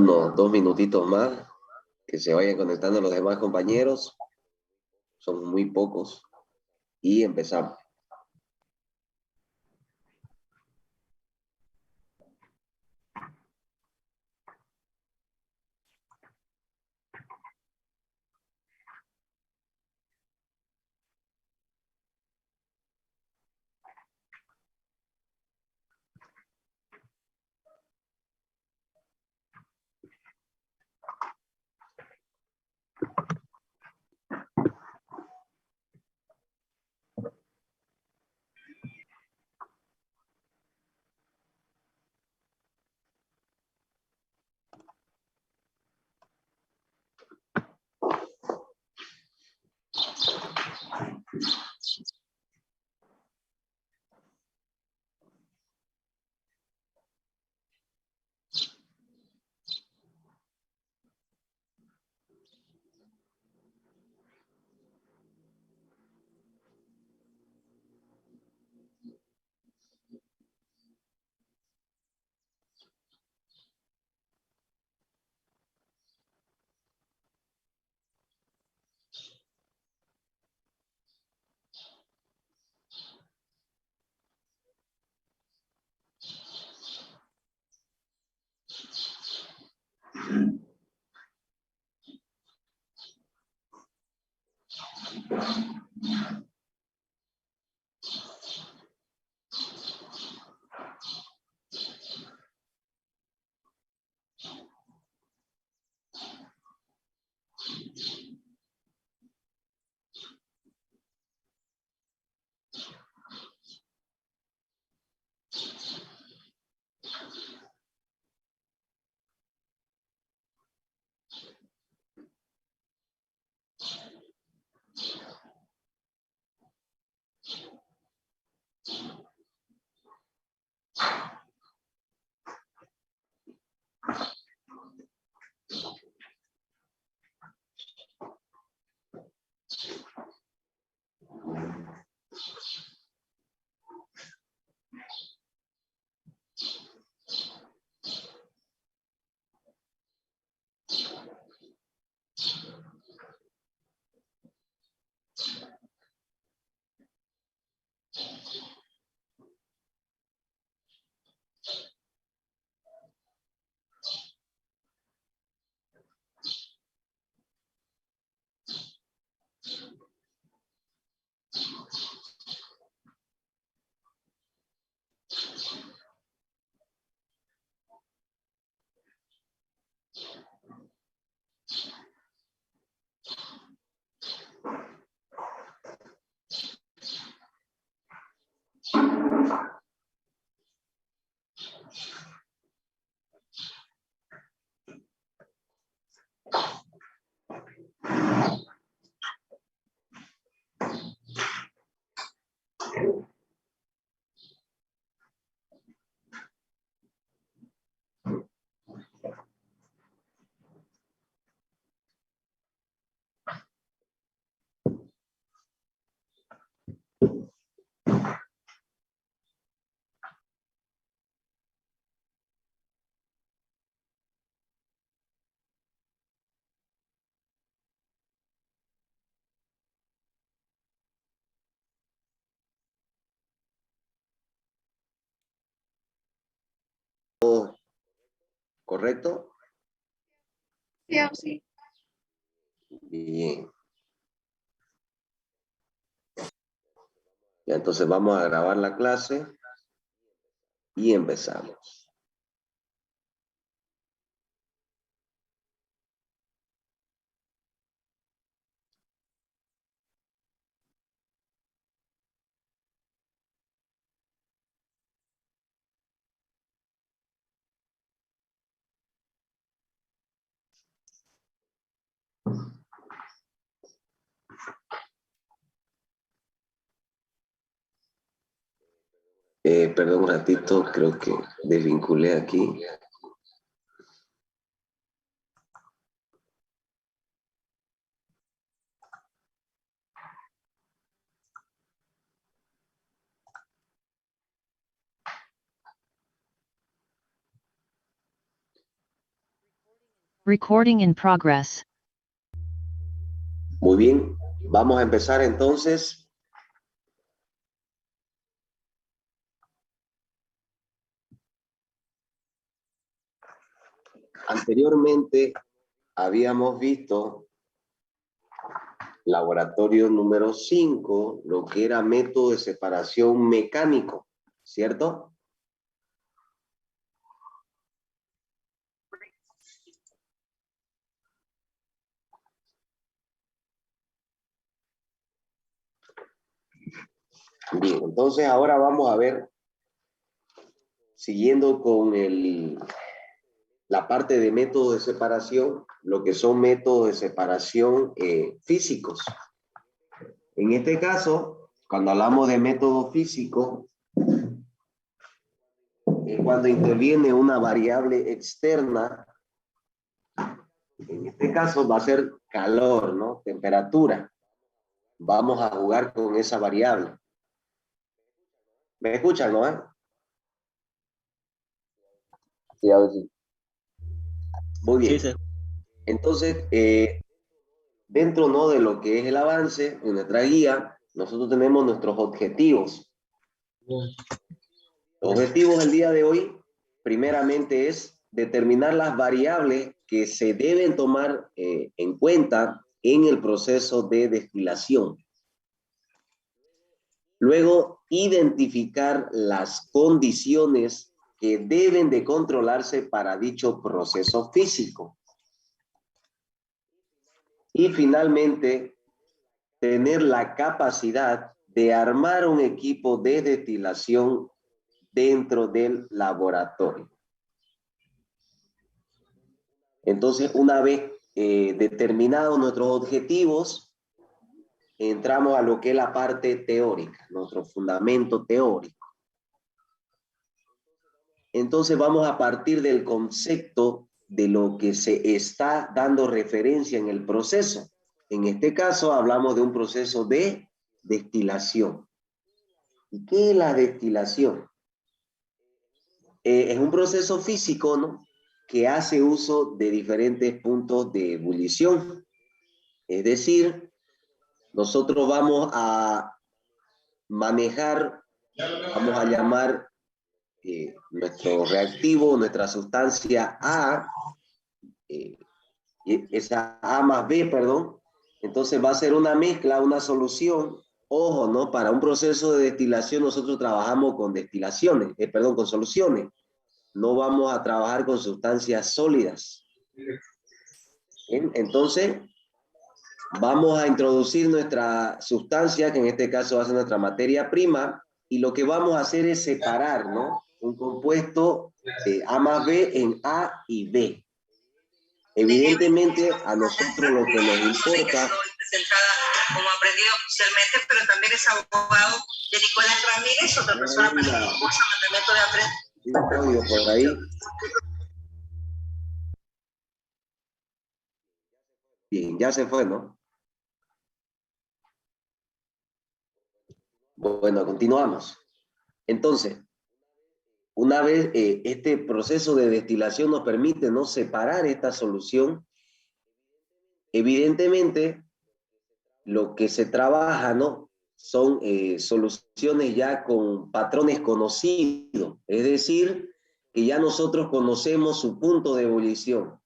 unos 2 minutitos más, que se vayan conectando los demás compañeros. Son muy pocos. Y empezamos. ¿Correcto? Sí. Bien. Ya, entonces vamos a grabar la clase y empezamos. Perdón un ratito, creo que desvinculé aquí. Recording in progress. Muy bien, vamos a empezar entonces. Anteriormente habíamos visto laboratorio número 5, lo que era método de separación mecánico, ¿cierto? Bien, entonces ahora vamos a ver, siguiendo con la parte de método de separación, lo que son métodos de separación físicos. En este caso, cuando hablamos de método físico, es cuando interviene una variable externa. En este caso va a ser calor, ¿no? Temperatura. Vamos a jugar con esa variable. ¿Me escuchan, no? Sí, a ver si. Muy bien. Sí, sí. Entonces, dentro, ¿no?, de lo que es el avance en nuestra guía, nosotros tenemos nuestros objetivos. Los objetivos del día de hoy, primeramente, es determinar las variables que se deben tomar en cuenta en el proceso de destilación. Luego, identificar las condiciones que deben de controlarse para dicho proceso físico. Y finalmente, tener la capacidad de armar un equipo de destilación dentro del laboratorio. Entonces, una vez determinados nuestros objetivos, entramos a lo que es la parte teórica, nuestro fundamento teórico. Entonces vamos a partir del concepto de lo que se está dando referencia en el proceso. En este caso hablamos de un proceso de destilación. ¿Y qué es la destilación? Es un proceso físico, ¿no?, que hace uso de diferentes puntos de ebullición. Es decir, nosotros vamos a manejar, vamos a llamar nuestro reactivo, nuestra sustancia A, esa A más B, perdón. Entonces va a ser una mezcla, una solución. Ojo, ¿no? Para un proceso de destilación nosotros trabajamos con destilaciones, con soluciones. No vamos a trabajar con sustancias sólidas. ¿Bien? Entonces, vamos a introducir nuestra sustancia, que en este caso va a ser nuestra materia prima, y lo que vamos a hacer es separar, ¿no?, un compuesto de A más B en A y B. Evidentemente, a nosotros lo que nos importa... como aprendido oficialmente, pero también es abogado de Nicolás Ramírez, otra persona para el curso de mandamiento de aprender. Un por ahí. Bien, ya se fue, ¿no? Bueno, continuamos. Entonces, una vez este proceso de destilación nos permite, ¿no?, separar esta solución, evidentemente lo que se trabaja, ¿no?, son soluciones ya con patrones conocidos, es decir, que ya nosotros conocemos su punto de ebullición.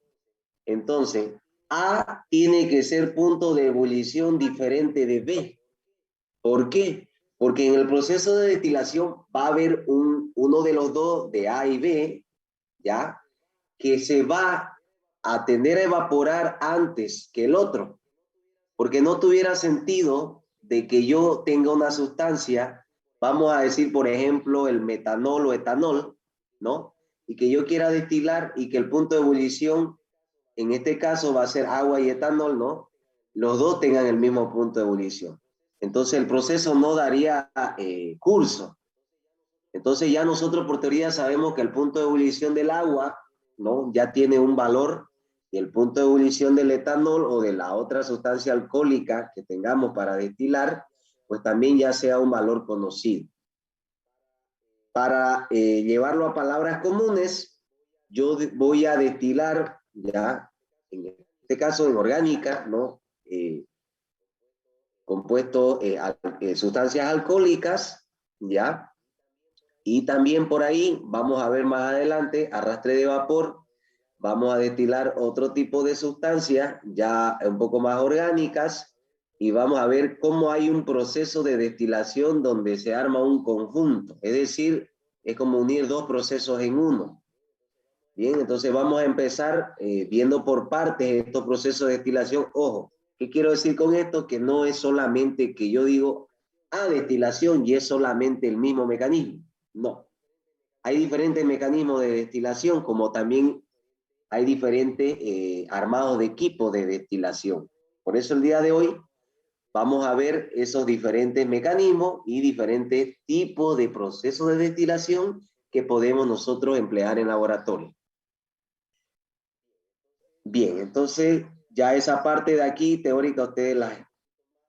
Entonces, A tiene que ser punto de ebullición diferente de B. ¿Por qué? Porque en el proceso de destilación va a haber uno de los dos, de A y B, ¿ya?, que se va a tender a evaporar antes que el otro. Porque no tuviera sentido de que yo tenga una sustancia, vamos a decir, por ejemplo, el metanol o etanol, ¿no?, y que yo quiera destilar y que el punto de ebullición, en este caso va a ser agua y etanol, ¿no?, los dos tengan el mismo punto de ebullición. Entonces el proceso no daría curso. Entonces ya nosotros por teoría sabemos que el punto de ebullición del agua, ¿no?, ya tiene un valor, y el punto de ebullición del etanol o de la otra sustancia alcohólica que tengamos para destilar, pues también ya sea un valor conocido. Para llevarlo a palabras comunes, yo voy a destilar ya en este caso en orgánica, ¿no? Compuestos, sustancias alcohólicas, ¿ya? Y también por ahí, vamos a ver más adelante, arrastre de vapor, vamos a destilar otro tipo de sustancias, ya un poco más orgánicas, y vamos a ver cómo hay un proceso de destilación donde se arma un conjunto, es decir, es como unir dos procesos en uno. Bien, entonces vamos a empezar viendo por partes estos procesos de destilación. Ojo, ¿qué quiero decir con esto? Que no es solamente que yo digo, destilación y es solamente el mismo mecanismo. No. Hay diferentes mecanismos de destilación, como también hay diferentes armados de equipo de destilación. Por eso el día de hoy vamos a ver esos diferentes mecanismos y diferentes tipos de procesos de destilación que podemos nosotros emplear en laboratorio. Bien, entonces ya esa parte de aquí teórica ustedes la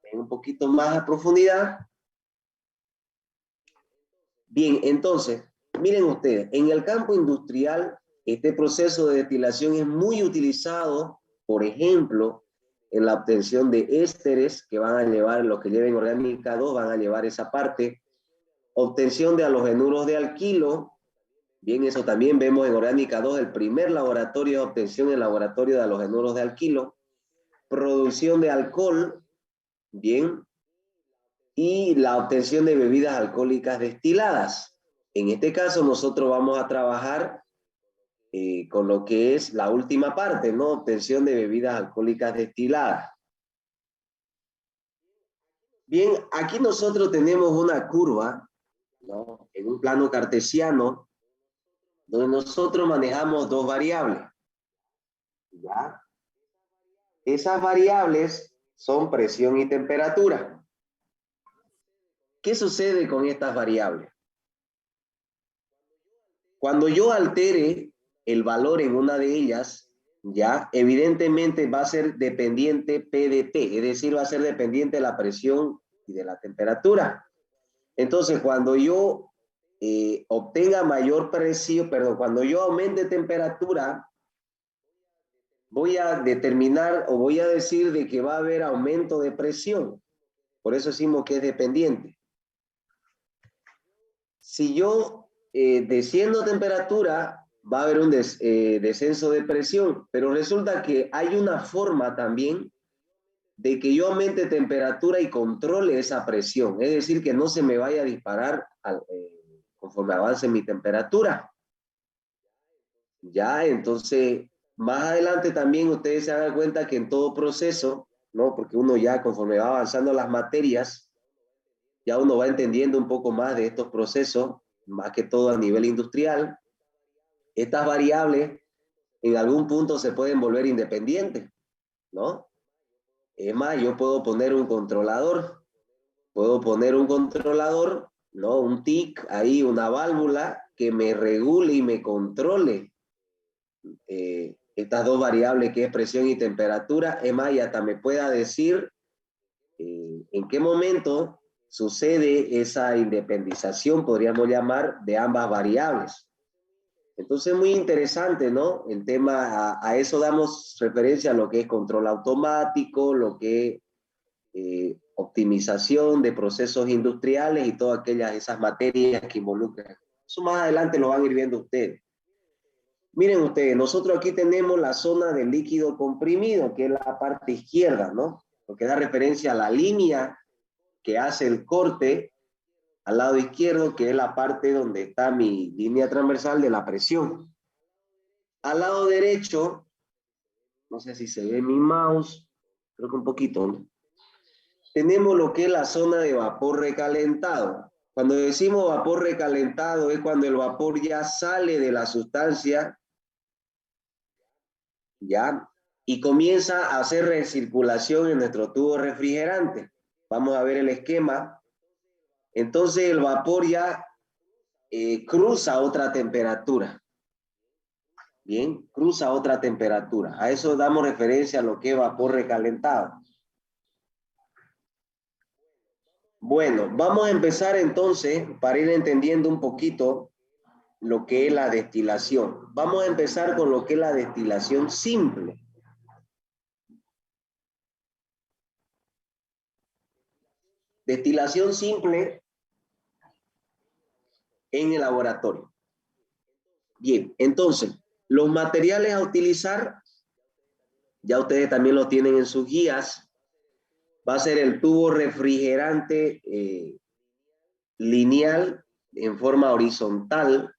ven un poquito más a profundidad. Bien, entonces, miren ustedes, en el campo industrial, este proceso de destilación es muy utilizado, por ejemplo, en la obtención de ésteres que van a llevar, los que lleven orgánica 2 van a llevar esa parte, obtención de halogenuros de alquilo. Bien, eso también vemos en orgánica 2, el primer laboratorio de obtención en el laboratorio de halogenuros de alquilo, producción de alcohol, bien, y la obtención de bebidas alcohólicas destiladas. En este caso nosotros vamos a trabajar con lo que es la última parte, ¿no? Obtención de bebidas alcohólicas destiladas. Bien, aquí nosotros tenemos una curva, ¿no? En un plano cartesiano, donde nosotros manejamos dos variables, ¿ya? Esas variables son presión y temperatura. ¿Qué sucede con estas variables? Cuando yo altere el valor en una de ellas, ya, evidentemente va a ser dependiente P de T, es decir, va a ser dependiente de la presión y de la temperatura. Entonces, cuando yo obtenga mayor presión, perdón, cuando yo aumente temperatura, voy a determinar o voy a decir de que va a haber aumento de presión. Por eso decimos que es dependiente. Si yo desciendo temperatura, va a haber un descenso de presión, pero resulta que hay una forma también de que yo aumente temperatura y controle esa presión, es decir, que no se me vaya a disparar conforme avance mi temperatura. Ya, entonces, más adelante también ustedes se dan cuenta que en todo proceso, ¿no? Porque uno ya conforme va avanzando las materias, ya uno va entendiendo un poco más de estos procesos, más que todo a nivel industrial. Estas variables en algún punto se pueden volver independientes, ¿no? Es más, yo puedo poner un controlador, ¿no? Un TIC, ahí una válvula que me regule y me controle estas dos variables que es presión y temperatura. Es más, y hasta me pueda decir en qué momento sucede esa independización, podríamos llamar, de ambas variables. Entonces, muy interesante, ¿no? El tema, a eso damos referencia a lo que es control automático, lo que es optimización de procesos industriales y todas esas materias que involucran. Eso más adelante lo van a ir viendo ustedes. Miren ustedes, nosotros aquí tenemos la zona del líquido comprimido, que es la parte izquierda, ¿no? Lo que da referencia a la línea que hace el corte al lado izquierdo, que es la parte donde está mi línea transversal de la presión. Al lado derecho, no sé si se ve mi mouse, creo que un poquito, ¿no? Tenemos lo que es la zona de vapor recalentado. Cuando decimos vapor recalentado es cuando el vapor ya sale de la sustancia, ¿ya? Y comienza a hacer recirculación en nuestro tubo refrigerante. Vamos a ver el esquema. Entonces el vapor ya cruza otra temperatura. Bien, cruza otra temperatura. A eso damos referencia a lo que es vapor recalentado. Bueno, vamos a empezar entonces para ir entendiendo un poquito lo que es la destilación. Vamos a empezar con lo que es la destilación simple. Destilación simple en el laboratorio. Bien, entonces, los materiales a utilizar, ya ustedes también lo tienen en sus guías, va a ser el tubo refrigerante lineal en forma horizontal,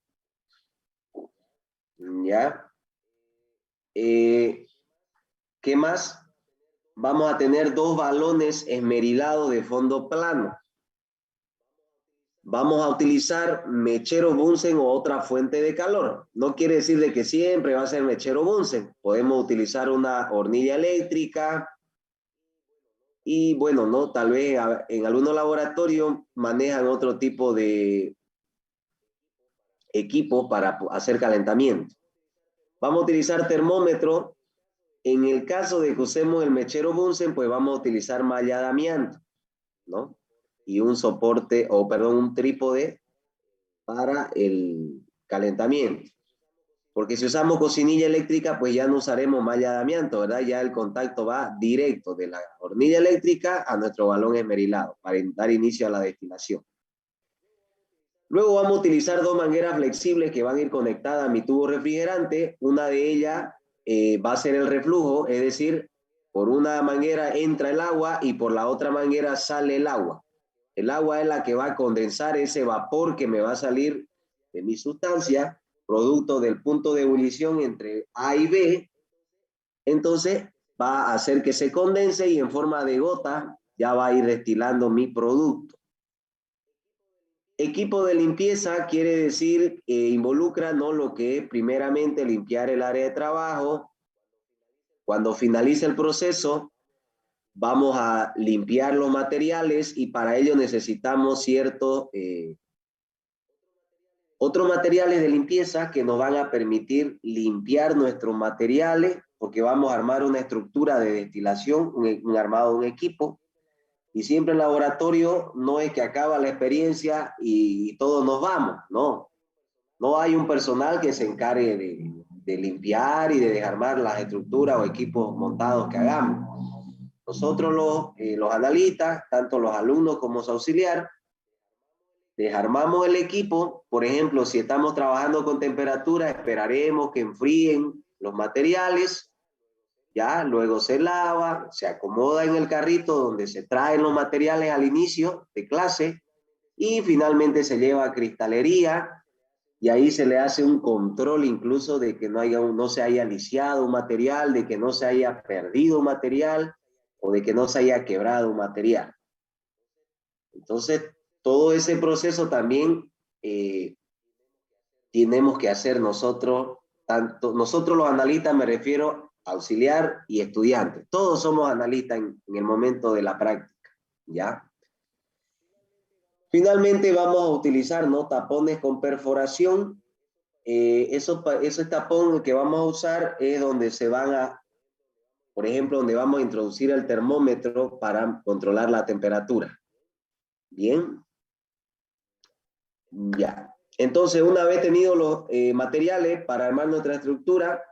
¿ya? ¿Qué más? Vamos a tener 2 balones esmerilados de fondo plano. Vamos a utilizar mechero Bunsen o otra fuente de calor. No quiere decir de que siempre va a ser mechero Bunsen. Podemos utilizar una hornilla eléctrica y bueno, ¿no? Tal vez en algunos laboratorios manejan otro tipo de equipo para hacer calentamiento. Vamos a utilizar termómetro. En el caso de que usemos el mechero Bunsen, pues vamos a utilizar malla de amianto, ¿no? Y un soporte, o perdón, un trípode para el calentamiento. Porque si usamos cocinilla eléctrica, pues ya no usaremos malla de amianto, ¿verdad? Ya el contacto va directo de la hornilla eléctrica a nuestro balón esmerilado para dar inicio a la destilación. Luego vamos a utilizar 2 mangueras flexibles que van a ir conectadas a mi tubo refrigerante. Una de ellas va a ser el reflujo, es decir, por una manguera entra el agua y por la otra manguera sale el agua. El agua es la que va a condensar ese vapor que me va a salir de mi sustancia, producto del punto de ebullición entre A y B. Entonces va a hacer que se condense y en forma de gota ya va a ir destilando mi producto. Equipo de limpieza quiere decir involucra, ¿no?, lo que es primeramente limpiar el área de trabajo. Cuando finalice el proceso, vamos a limpiar los materiales y para ello necesitamos otros materiales de limpieza que nos van a permitir limpiar nuestros materiales, porque vamos a armar una estructura de destilación, un armado de un equipo. Y siempre en laboratorio no es que acaba la experiencia y todos nos vamos, no. No hay un personal que se encargue de limpiar y de desarmar las estructuras o equipos montados que hagamos. Nosotros los analistas, tanto los alumnos como los auxiliares, desarmamos el equipo. Por ejemplo, si estamos trabajando con temperatura, esperaremos que enfríen los materiales. Ya, luego se lava, se acomoda en el carrito donde se traen los materiales al inicio de clase y finalmente se lleva a cristalería y ahí se le hace un control incluso de que no se haya lisiado un material, de que no se haya perdido un material o de que no se haya quebrado un material. Entonces, todo ese proceso también tenemos que hacer nosotros, tanto nosotros los analistas, me refiero auxiliar y estudiante. Todos somos analistas en el momento de la práctica, ¿ya? Finalmente vamos a utilizar, ¿no?, tapones con perforación. Ese tapón que vamos a usar es donde se van a, por ejemplo, donde vamos a introducir el termómetro para controlar la temperatura. Bien. Ya. Entonces, una vez tenido los materiales para armar nuestra estructura,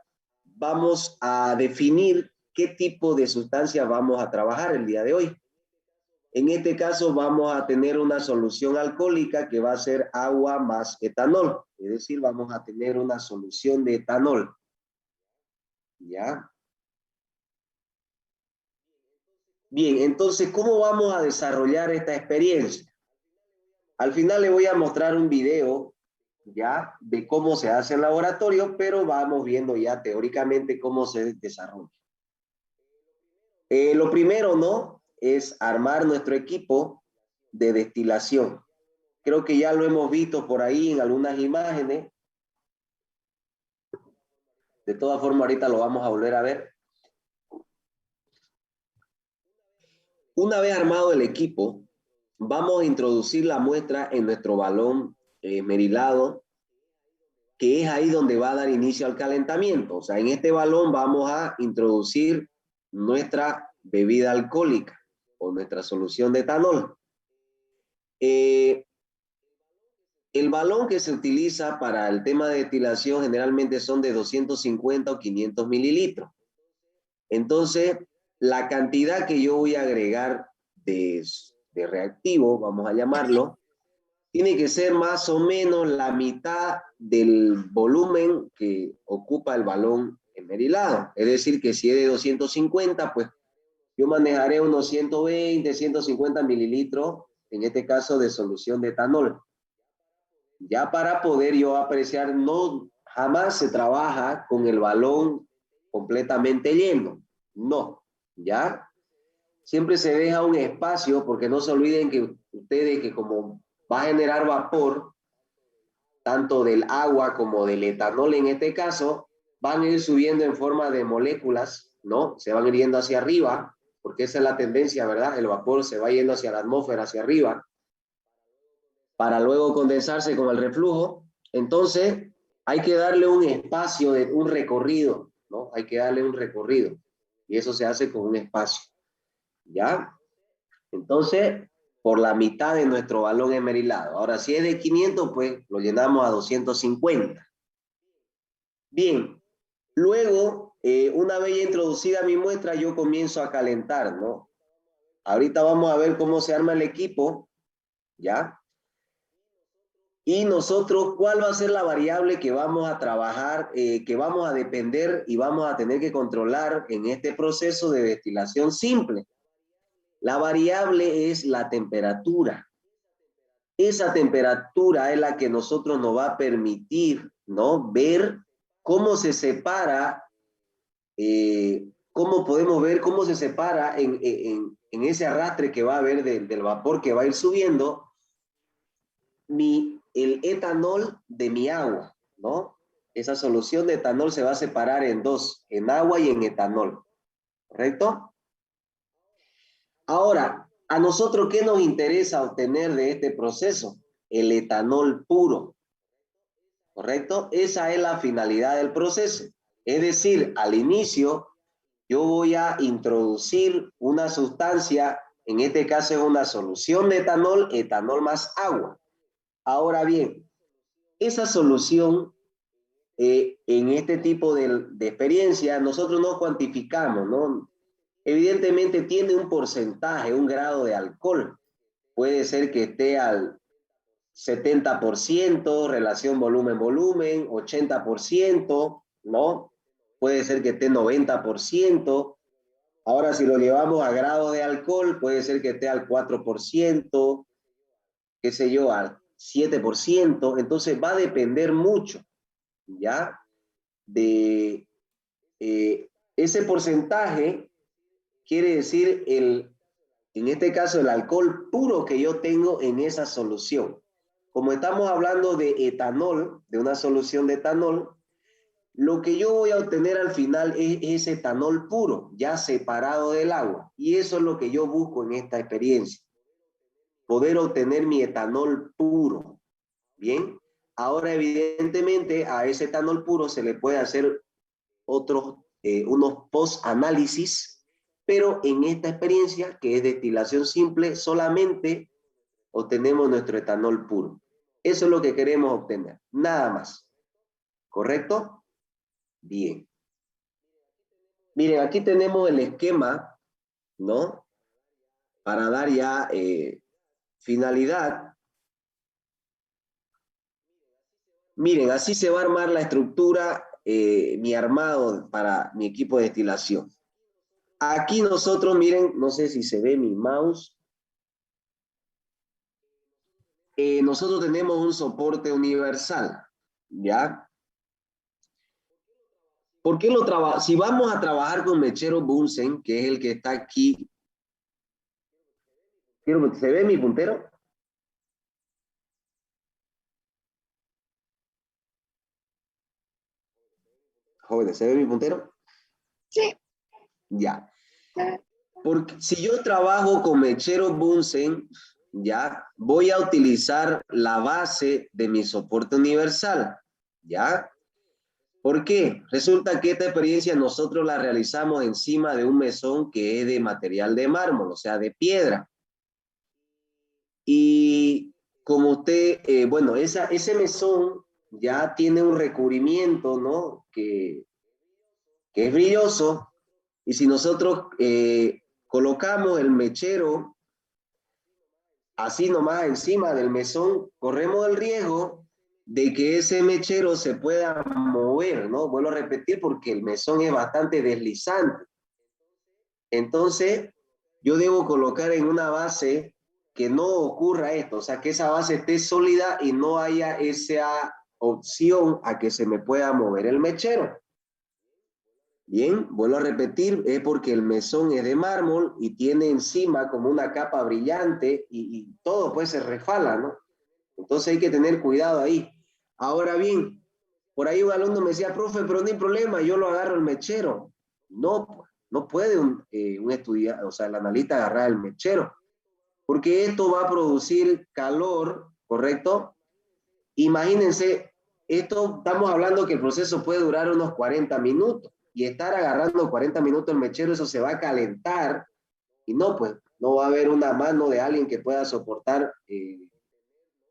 vamos a definir qué tipo de sustancias vamos a trabajar el día de hoy. En este caso vamos a tener una solución alcohólica que va a ser agua más etanol. Es decir, vamos a tener una solución de etanol. ¿Ya? Bien, entonces, ¿cómo vamos a desarrollar esta experiencia? Al final le voy a mostrar un video ya de cómo se hace el laboratorio, pero vamos viendo ya teóricamente cómo se desarrolla. Lo primero, ¿no?, es armar nuestro equipo de destilación. Creo que ya lo hemos visto por ahí en algunas imágenes. De todas formas, ahorita lo vamos a volver a ver. Una vez armado el equipo, vamos a introducir la muestra en nuestro balón esmerilado, que es ahí donde va a dar inicio al calentamiento. O sea, en este balón vamos a introducir nuestra bebida alcohólica o nuestra solución de etanol. El balón que se utiliza para el tema de destilación generalmente son de 250 o 500 mililitros. Entonces, la cantidad que yo voy a agregar de de reactivo, vamos a llamarlo, tiene que ser más o menos la mitad del volumen que ocupa el balón esmerilado. Es decir, que si es de 250, pues yo manejaré unos 120, 150 mililitros, en este caso de solución de etanol. Ya para poder yo apreciar, no, jamás se trabaja con el balón completamente lleno. No, ¿ya? Siempre se deja un espacio, porque no se olviden que ustedes, que como va a generar vapor, tanto del agua como del etanol en este caso, van a ir subiendo en forma de moléculas, ¿no? Se van a ir yendo hacia arriba, porque esa es la tendencia, ¿verdad? El vapor se va yendo hacia la atmósfera, hacia arriba, para luego condensarse con el reflujo. Entonces, hay que darle un espacio, un recorrido, ¿no? Hay que darle un recorrido. Y eso se hace con un espacio, ¿ya? Entonces, por la mitad de nuestro balón esmerilado. Ahora, si es de 500, pues lo llenamos a 250. Bien, luego, una vez introducida mi muestra, yo comienzo a calentar, ¿no? Ahorita vamos a ver cómo se arma el equipo, ¿ya? Y nosotros, ¿cuál va a ser la variable que vamos a trabajar, que vamos a depender y vamos a tener que controlar en este proceso de destilación simple? La variable es la temperatura. Esa temperatura es la que nosotros nos va a permitir, ¿no? Ver cómo se separa, cómo podemos ver cómo se separa en ese arrastre que va a haber del vapor que va a ir subiendo el etanol de mi agua, ¿no? Esa solución de etanol se va a separar en dos, en agua y en etanol, ¿correcto? Ahora, ¿a nosotros qué nos interesa obtener de este proceso? El etanol puro, ¿correcto? Esa es la finalidad del proceso. Es decir, al inicio yo voy a introducir una sustancia, en este caso es una solución de etanol, etanol más agua. Ahora bien, esa solución, en este tipo de experiencia, nosotros no cuantificamos, ¿no? Evidentemente tiene un porcentaje, un grado de alcohol. Puede ser que esté al 70%, relación volumen-volumen, 80%, ¿no? Puede ser que esté 90%. Ahora, si lo llevamos a grado de alcohol, puede ser que esté al 4%, qué sé yo, al 7%. Entonces va a depender mucho, ¿ya? De ese porcentaje, quiere decir en este caso el alcohol puro que yo tengo en esa solución. Como estamos hablando de etanol, de una solución de etanol, lo que yo voy a obtener al final es etanol puro, ya separado del agua. Y eso es lo que yo busco en esta experiencia. Poder obtener mi etanol puro. Bien. Ahora, evidentemente, a ese etanol puro se le puede hacer unos post-análisis, pero en esta experiencia, que es destilación simple, solamente obtenemos nuestro etanol puro. Eso es lo que queremos obtener, nada más. ¿Correcto? Bien. Miren, aquí tenemos el esquema, ¿no? Para dar ya finalidad. Miren, así se va a armar la estructura, mi armado para mi equipo de destilación. Aquí nosotros, miren, no sé si se ve mi mouse. Nosotros tenemos un soporte universal, ¿ya? ¿Por qué lo trabajo? Si vamos a trabajar con mechero Bunsen, que es el que está aquí. ¿Se ve mi puntero? Jóvenes, ¿se ve mi puntero? Sí. Ya. Porque si yo trabajo con mechero Bunsen, ya, voy a utilizar la base de mi soporte universal, ¿ya? ¿Por qué? Resulta que esta experiencia nosotros la realizamos encima de un mesón que es de material de mármol, o sea, de piedra. Y como usted, bueno, ese mesón ya tiene un recubrimiento, ¿no? Que es brilloso. Y si nosotros colocamos el mechero así nomás encima del mesón, corremos el riesgo de que ese mechero se pueda mover, ¿no? Vuelvo a repetir porque el mesón es bastante deslizante. Entonces, yo debo colocar en una base que no ocurra esto, o sea, que esa base esté sólida y no haya esa opción a que se me pueda mover el mechero. Bien, vuelvo a repetir, es porque el mesón es de mármol y tiene encima como una capa brillante y todo pues se resfala, ¿no? Entonces hay que tener cuidado ahí. Ahora bien, por ahí un alumno me decía, profe, pero no hay problema, yo lo agarro el mechero. No, no puede un estudiante, o sea, el analista agarrar el mechero, porque esto va a producir calor, ¿correcto? Imagínense, esto estamos hablando que el proceso puede durar unos 40 minutos y estar agarrando 40 minutos el mechero, eso se va a calentar y no, pues, no va a haber una mano de alguien que pueda soportar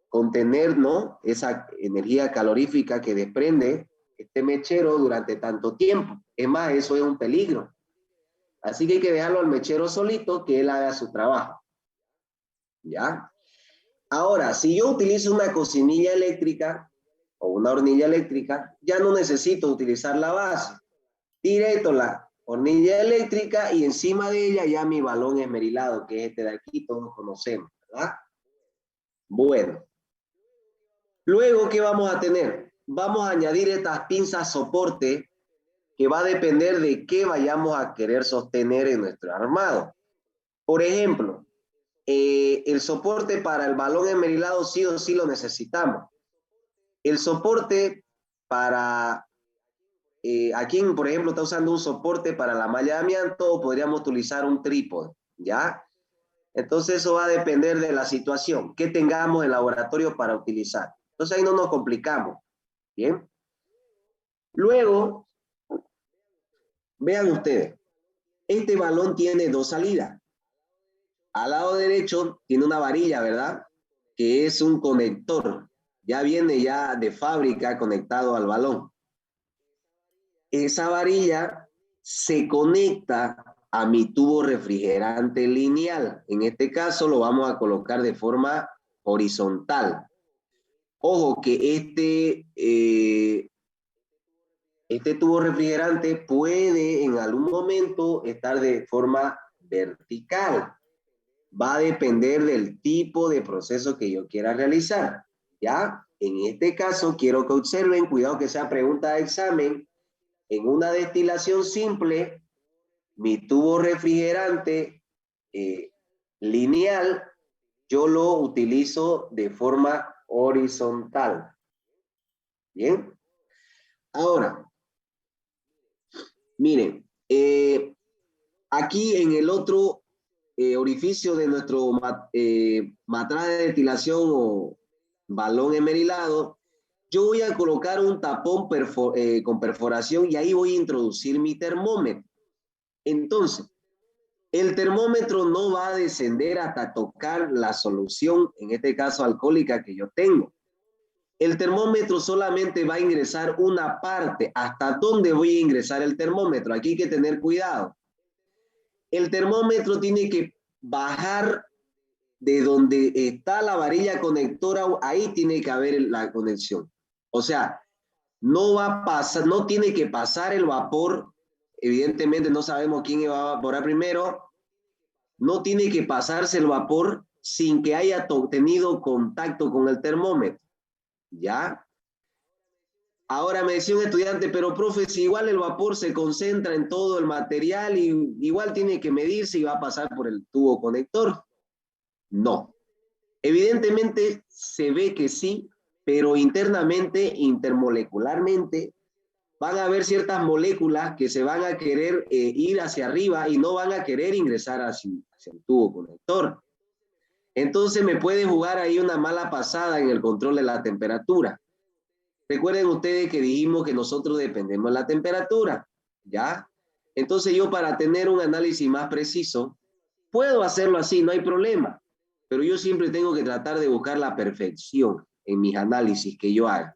contener, ¿no? Esa energía calorífica que desprende este mechero durante tanto tiempo. Es más, eso es un peligro. Así que hay que dejarlo al mechero solito, que él haga su trabajo. ¿Ya? Ahora, si yo utilizo una cocinilla eléctrica o una hornilla eléctrica, ya no necesito utilizar la base. Directo la hornilla eléctrica y encima de ella ya mi balón esmerilado, que es este de aquí, todos conocemos, ¿verdad? Bueno. Luego, ¿qué vamos a tener? Vamos a añadir estas pinzas soporte que va a depender de qué vayamos a querer sostener en nuestro armado. Por ejemplo, el soporte para el balón esmerilado sí o sí lo necesitamos. El soporte para, aquí por ejemplo está usando un soporte para la malla de amianto o podríamos utilizar un trípode, ¿ya? Entonces eso va a depender de la situación que tengamos en laboratorio para utilizar. Entonces ahí no nos complicamos, ¿bien? Luego, vean ustedes, este balón tiene dos salidas. Al lado derecho tiene una varilla, ¿verdad? Que es un conector. Ya viene ya de fábrica conectado al balón. Esa varilla se conecta a mi tubo refrigerante lineal. En este caso lo vamos a colocar de forma horizontal. Ojo que este tubo refrigerante puede en algún momento estar de forma vertical. Va a depender del tipo de proceso que yo quiera realizar. ¿Ya? En este caso, quiero que observen, cuidado que sea pregunta de examen, en una destilación simple, mi tubo refrigerante lineal, yo lo utilizo de forma horizontal. ¿Bien? Ahora, miren, aquí en el otro orificio de nuestro matraz de destilación o balón esmerilado, yo voy a colocar un tapón con perforación y ahí voy a introducir mi termómetro. Entonces, el termómetro no va a descender hasta tocar la solución, en este caso alcohólica que yo tengo. El termómetro solamente va a ingresar una parte. ¿Hasta dónde voy a ingresar el termómetro? Aquí hay que tener cuidado. El termómetro tiene que bajar de donde está la varilla conectora, ahí tiene que haber la conexión. O sea, no va a pasar, no tiene que pasar el vapor, evidentemente no sabemos quién va a evaporar primero, no tiene que pasarse el vapor sin que haya tenido contacto con el termómetro, ¿ya? Ahora me decía un estudiante, pero profe, si igual el vapor se concentra en todo el material, y igual tiene que medirse y va a pasar por el tubo conector. No. Evidentemente se ve que sí, pero internamente, intermolecularmente, van a haber ciertas moléculas que se van a querer ir hacia arriba y no van a querer ingresar hacia el tubo conector. Entonces me puede jugar ahí una mala pasada en el control de la temperatura. Recuerden ustedes que dijimos que nosotros dependemos de la temperatura, ¿ya? Entonces yo para tener un análisis más preciso, puedo hacerlo así, no hay problema. Pero yo siempre tengo que tratar de buscar la perfección en mis análisis que yo haga.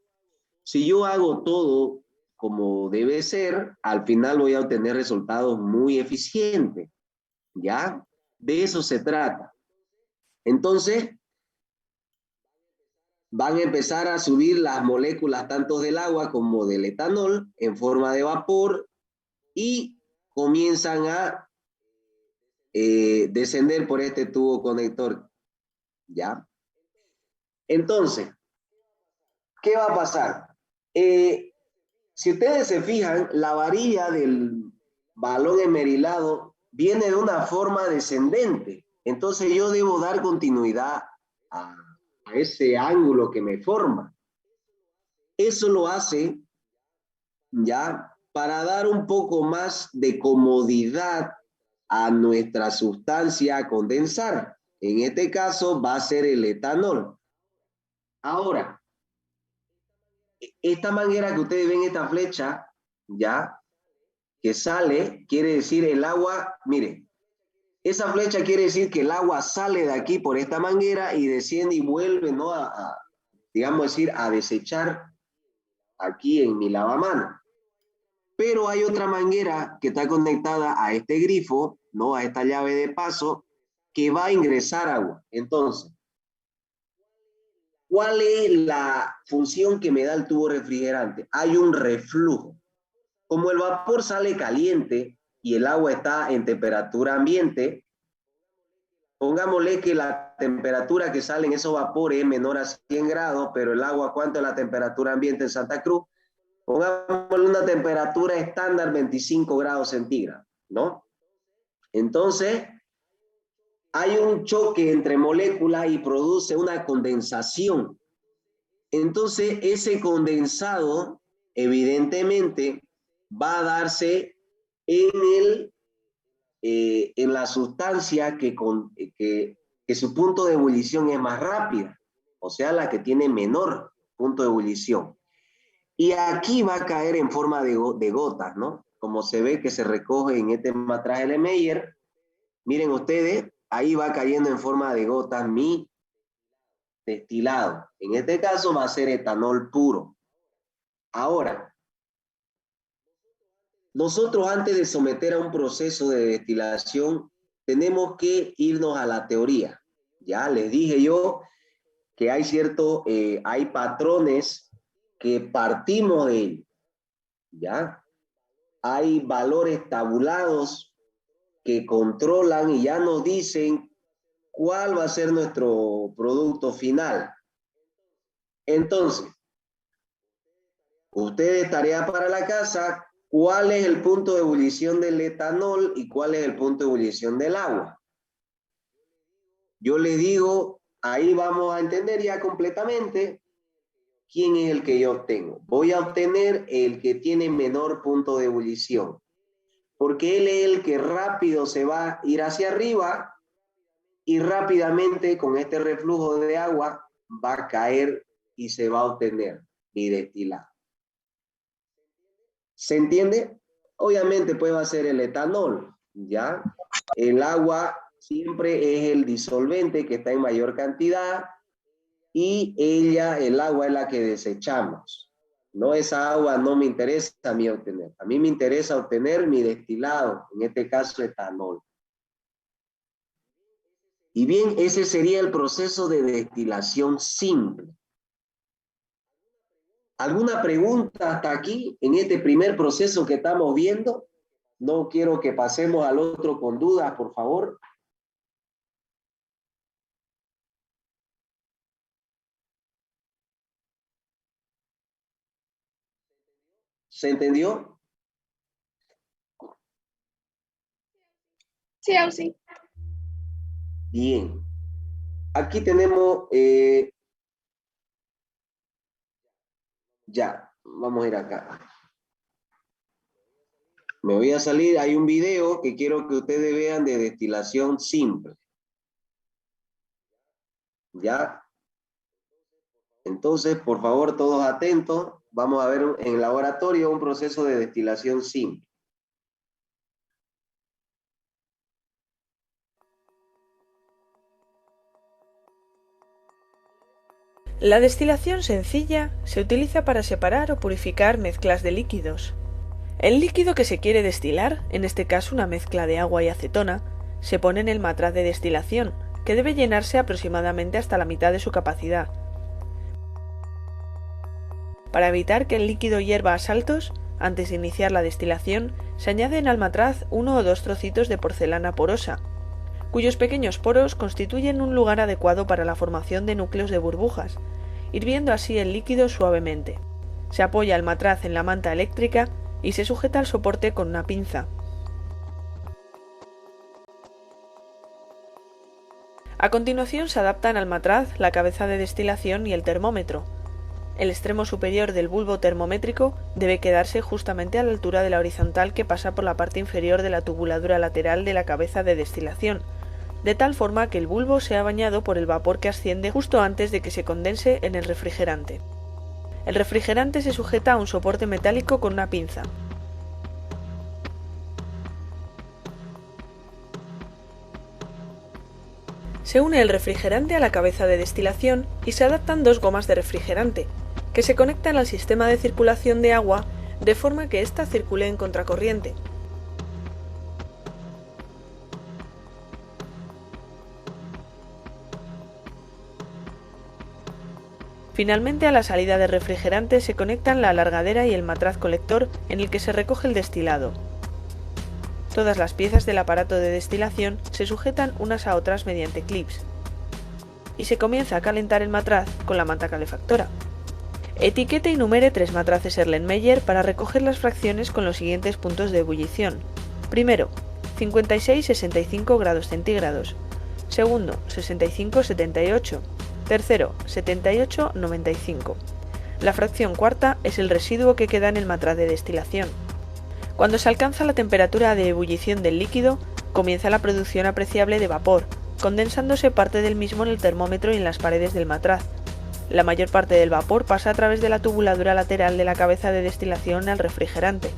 Si yo hago todo como debe ser, al final voy a obtener resultados muy eficientes, ¿ya? De eso se trata. Entonces, van a empezar a subir las moléculas tanto del agua como del etanol en forma de vapor y comienzan a descender por este tubo conector, ¿ya? Entonces, ¿qué va a pasar? Si ustedes se fijan, la varilla del balón esmerilado viene de una forma descendente. Entonces yo debo dar continuidad a ese ángulo que me forma. Eso lo hace, ¿ya? Para dar un poco más de comodidad a nuestra sustancia a condensar. En este caso va a ser el etanol. Ahora, esta manguera que ustedes ven, esta flecha, ¿ya? Que sale, quiere decir el agua, miren, esa flecha quiere decir que el agua sale de aquí por esta manguera y desciende y vuelve, ¿no? Digamos decir, a desechar aquí en mi lavamanos. Pero hay otra manguera que está conectada a este grifo, ¿no? A esta llave de paso, que va a ingresar agua. Entonces, ¿cuál es la función que me da el tubo refrigerante? Hay un reflujo. Como el vapor sale caliente y el agua está en temperatura ambiente, pongámosle que la temperatura que sale en esos vapores es menor a 100 grados, pero el agua, ¿cuánto es la temperatura ambiente en Santa Cruz? Pongámosle una temperatura estándar 25 grados centígrados, ¿no? Entonces, hay un choque entre moléculas y produce una condensación. Entonces, ese condensado, evidentemente, va a darse en la sustancia que su punto de ebullición es más rápida, o sea, la que tiene menor punto de ebullición. Y aquí va a caer en forma de gotas, ¿no? Como se ve que se recoge en este matraje de Meyer. Miren ustedes, ahí va cayendo en forma de gotas mi destilado. En este caso va a ser etanol puro. Ahora, nosotros antes de someter a un proceso de destilación, tenemos que irnos a la teoría. Ya les dije yo que hay patrones que partimos de ellos, ¿ya? Hay valores tabulados que controlan y ya nos dicen cuál va a ser nuestro producto final. Entonces, ustedes, tarea para la casa, ¿cuál es el punto de ebullición del etanol y cuál es el punto de ebullición del agua? Yo les digo, ahí vamos a entender ya completamente quién es el que yo obtengo. Voy a obtener el que tiene menor punto de ebullición, porque él es el que rápido se va a ir hacia arriba y rápidamente con este reflujo de agua va a caer y se va a obtener mi destilado. ¿Se entiende? Obviamente pues va a ser el etanol, ¿ya? El agua siempre es el disolvente que está en mayor cantidad y el agua es la que desechamos. No, esa agua no me interesa a mí obtener. A mí me interesa obtener mi destilado, en este caso etanol. Y bien, ese sería el proceso de destilación simple. ¿Alguna pregunta hasta aquí en este primer proceso que estamos viendo? No quiero que pasemos al otro con dudas, por favor. ¿Se entendió? Sí, sí. Bien. Aquí tenemos... ya, vamos a ir acá. Me voy a salir, hay un video que quiero que ustedes vean de destilación simple. ¿Ya? Entonces, por favor, todos atentos. Vamos a ver en el laboratorio un proceso de destilación simple. La destilación sencilla se utiliza para separar o purificar mezclas de líquidos. El líquido que se quiere destilar, en este caso una mezcla de agua y acetona, se pone en el matraz de destilación, que debe llenarse aproximadamente hasta la mitad de su capacidad. Para evitar que el líquido hierva a saltos, antes de iniciar la destilación, se añaden al matraz 1 o 2 trocitos de porcelana porosa, cuyos pequeños poros constituyen un lugar adecuado para la formación de núcleos de burbujas, hirviendo así el líquido suavemente. Se apoya el matraz en la manta eléctrica y se sujeta al soporte con una pinza. A continuación se adaptan al matraz la cabeza de destilación y el termómetro. El extremo superior del bulbo termométrico debe quedarse justamente a la altura de la horizontal que pasa por la parte inferior de la tubuladura lateral de la cabeza de destilación, de tal forma que el bulbo sea bañado por el vapor que asciende justo antes de que se condense en el refrigerante. El refrigerante se sujeta a un soporte metálico con una pinza. Se une el refrigerante a la cabeza de destilación y se adaptan dos gomas de refrigerante, que se conectan al sistema de circulación de agua de forma que ésta circule en contracorriente. Finalmente, a la salida de refrigerante se conectan la alargadera y el matraz colector en el que se recoge el destilado. Todas las piezas del aparato de destilación se sujetan unas a otras mediante clips y se comienza a calentar el matraz con la manta calefactora. Etiquete y numere 3 matraces Erlenmeyer para recoger las fracciones con los siguientes puntos de ebullición. Primero, 56-65 grados centígrados. Segundo, 65-78. Tercero, 78-95. La fracción cuarta es el residuo que queda en el matraz de destilación. Cuando se alcanza la temperatura de ebullición del líquido, comienza la producción apreciable de vapor, condensándose parte del mismo en el termómetro y en las paredes del matraz. La mayor parte del vapor pasa a través de la tubuladura lateral de la cabeza de destilación al refrigerante,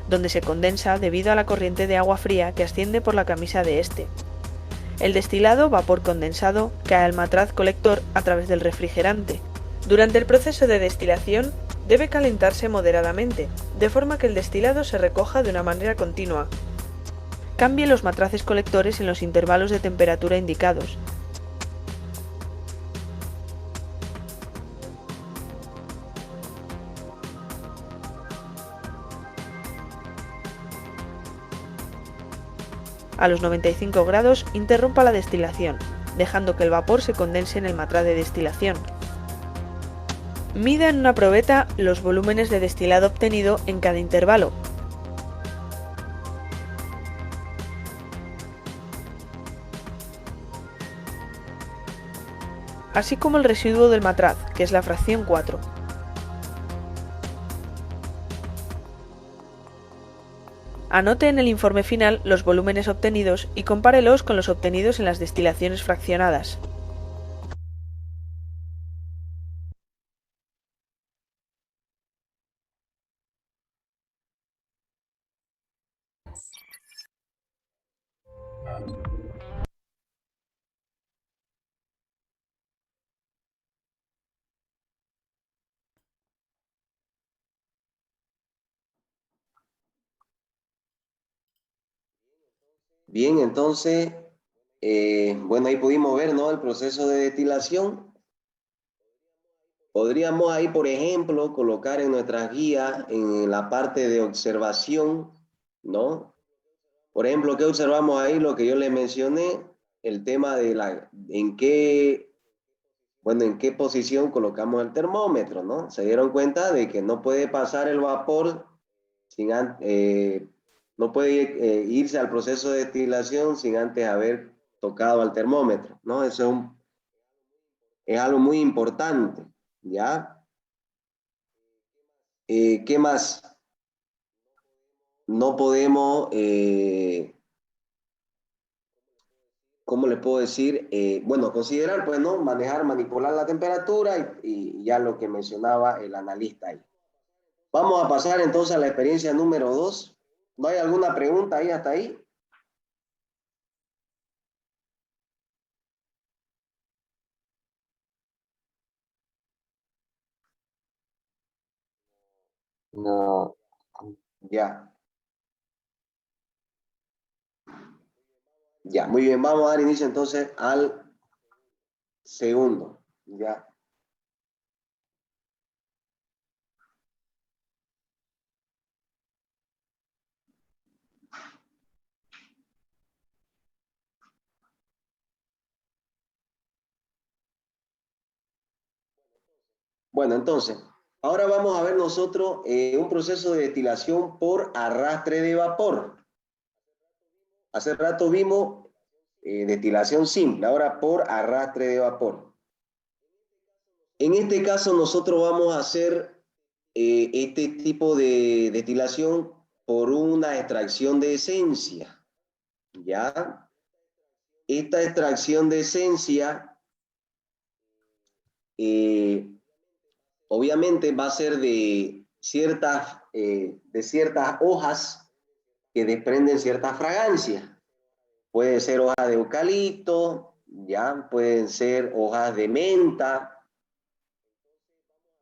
donde se condensa debido a la corriente de agua fría que asciende por la camisa de este. El destilado, vapor condensado, cae al matraz colector a través del refrigerante. Durante el proceso de destilación, debe calentarse moderadamente, de forma que el destilado se recoja de una manera continua. Cambie los matraces colectores en los intervalos de temperatura indicados. A los 95 grados, interrumpa la destilación, dejando que el vapor se condense en el matraz de destilación. Mida en una probeta los volúmenes de destilado obtenido en cada intervalo. Así como el residuo del matraz, que es la fracción 4. Anote en el informe final los volúmenes obtenidos y compárelos con los obtenidos en las destilaciones fraccionadas. Bien, entonces, bueno, ahí pudimos ver, ¿no? El proceso de destilación. Podríamos ahí, por ejemplo, colocar en nuestras guías, en la parte de observación, ¿no? Por ejemplo, ¿qué observamos ahí? Lo que yo le mencioné, el tema de en qué posición colocamos el termómetro, ¿no? Se dieron cuenta de que no puede pasar el vapor no puede irse al proceso de destilación sin antes haber tocado al termómetro, ¿no? Eso es algo muy importante, ¿ya? ¿Qué más? No podemos, ¿cómo le puedo decir? Bueno, considerar, pues, ¿no? Manejar, manipular la temperatura y ya lo que mencionaba el analista ahí. Vamos a pasar entonces a la experiencia número 2. ¿No hay alguna pregunta ahí hasta ahí? No, Ya, ya, muy bien. Vamos a dar inicio entonces al segundo, ya. Bueno, entonces, ahora vamos a ver nosotros un proceso de destilación por arrastre de vapor. Hace rato vimos destilación simple, ahora por arrastre de vapor. En este caso nosotros vamos a hacer este tipo de destilación por una extracción de esencia, ¿ya? Esta extracción de esencia obviamente va a ser de ciertas hojas que desprenden cierta fragancia. Puede ser hoja de eucalipto, ¿ya? Pueden ser hojas de menta.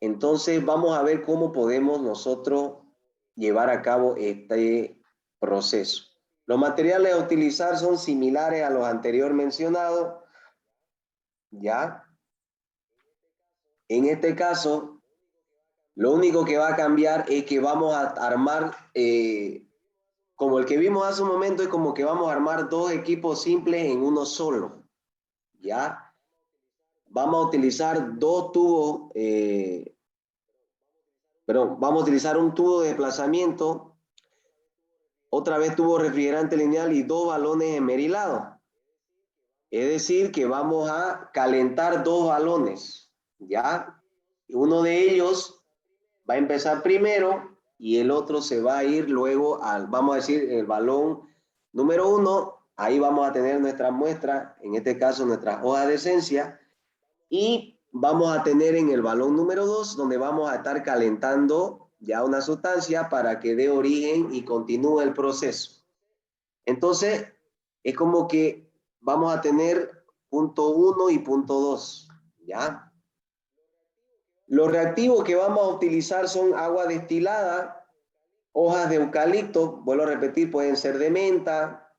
Entonces vamos a ver cómo podemos nosotros llevar a cabo este proceso. Los materiales a utilizar son similares a los anteriores mencionados, ¿ya? En este caso, lo único que va a cambiar es que vamos a armar, como el que vimos hace un momento, es como que vamos a armar dos equipos simples en uno solo, ¿ya? Vamos a utilizar dos tubos, vamos a utilizar un tubo de desplazamiento, otra vez tubo refrigerante lineal y dos balones esmerilados. Es decir, que vamos a calentar dos balones, ¿ya? Uno de ellos va a empezar primero y el otro se va a ir luego al, vamos a decir, el balón número 1. Ahí vamos a tener nuestra muestra, en este caso nuestras hojas de esencia, y vamos a tener en el balón número 2, donde vamos a estar calentando ya una sustancia para que dé origen y continúe el proceso. Entonces, es como que vamos a tener punto 1 y punto 2, ¿ya? Los reactivos que vamos a utilizar son agua destilada, hojas de eucalipto, vuelvo a repetir, pueden ser de menta,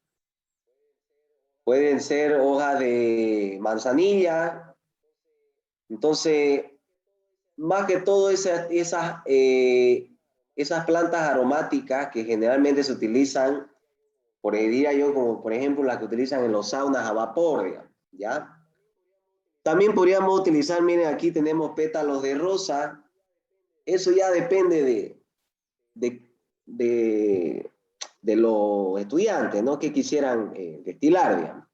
pueden ser hojas de manzanilla. Entonces, más que todo esas plantas aromáticas que generalmente se utilizan, por diría yo, como por ejemplo las que utilizan en los saunas a vapor, ¿ya? También podríamos utilizar, miren, aquí tenemos pétalos de rosa. Eso ya depende de los estudiantes, ¿no? Que quisieran destilar, digamos.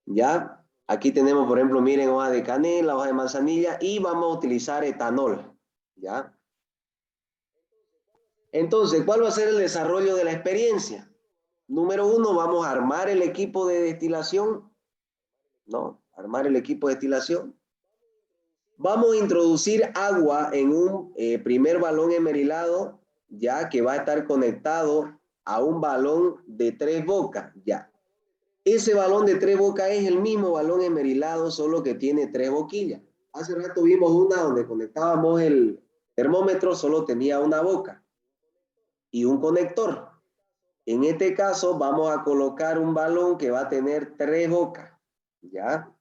¿Ya? Aquí tenemos, por ejemplo, miren, hoja de canela, hoja de manzanilla, y vamos a utilizar etanol, ¿ya? Entonces, ¿cuál va a ser el desarrollo de la experiencia? Número 1, vamos a armar el equipo de destilación, ¿no? Armar el equipo de destilación. Vamos a introducir agua en un primer balón esmerilado, ya que va a estar conectado a un balón de 3 bocas, ya. Ese balón de 3 bocas es el mismo balón esmerilado, solo que tiene 3 boquillas. Hace rato vimos una donde conectábamos el termómetro, solo tenía una boca y un conector. En este caso vamos a colocar un balón que va a tener 3 bocas, ¿ya?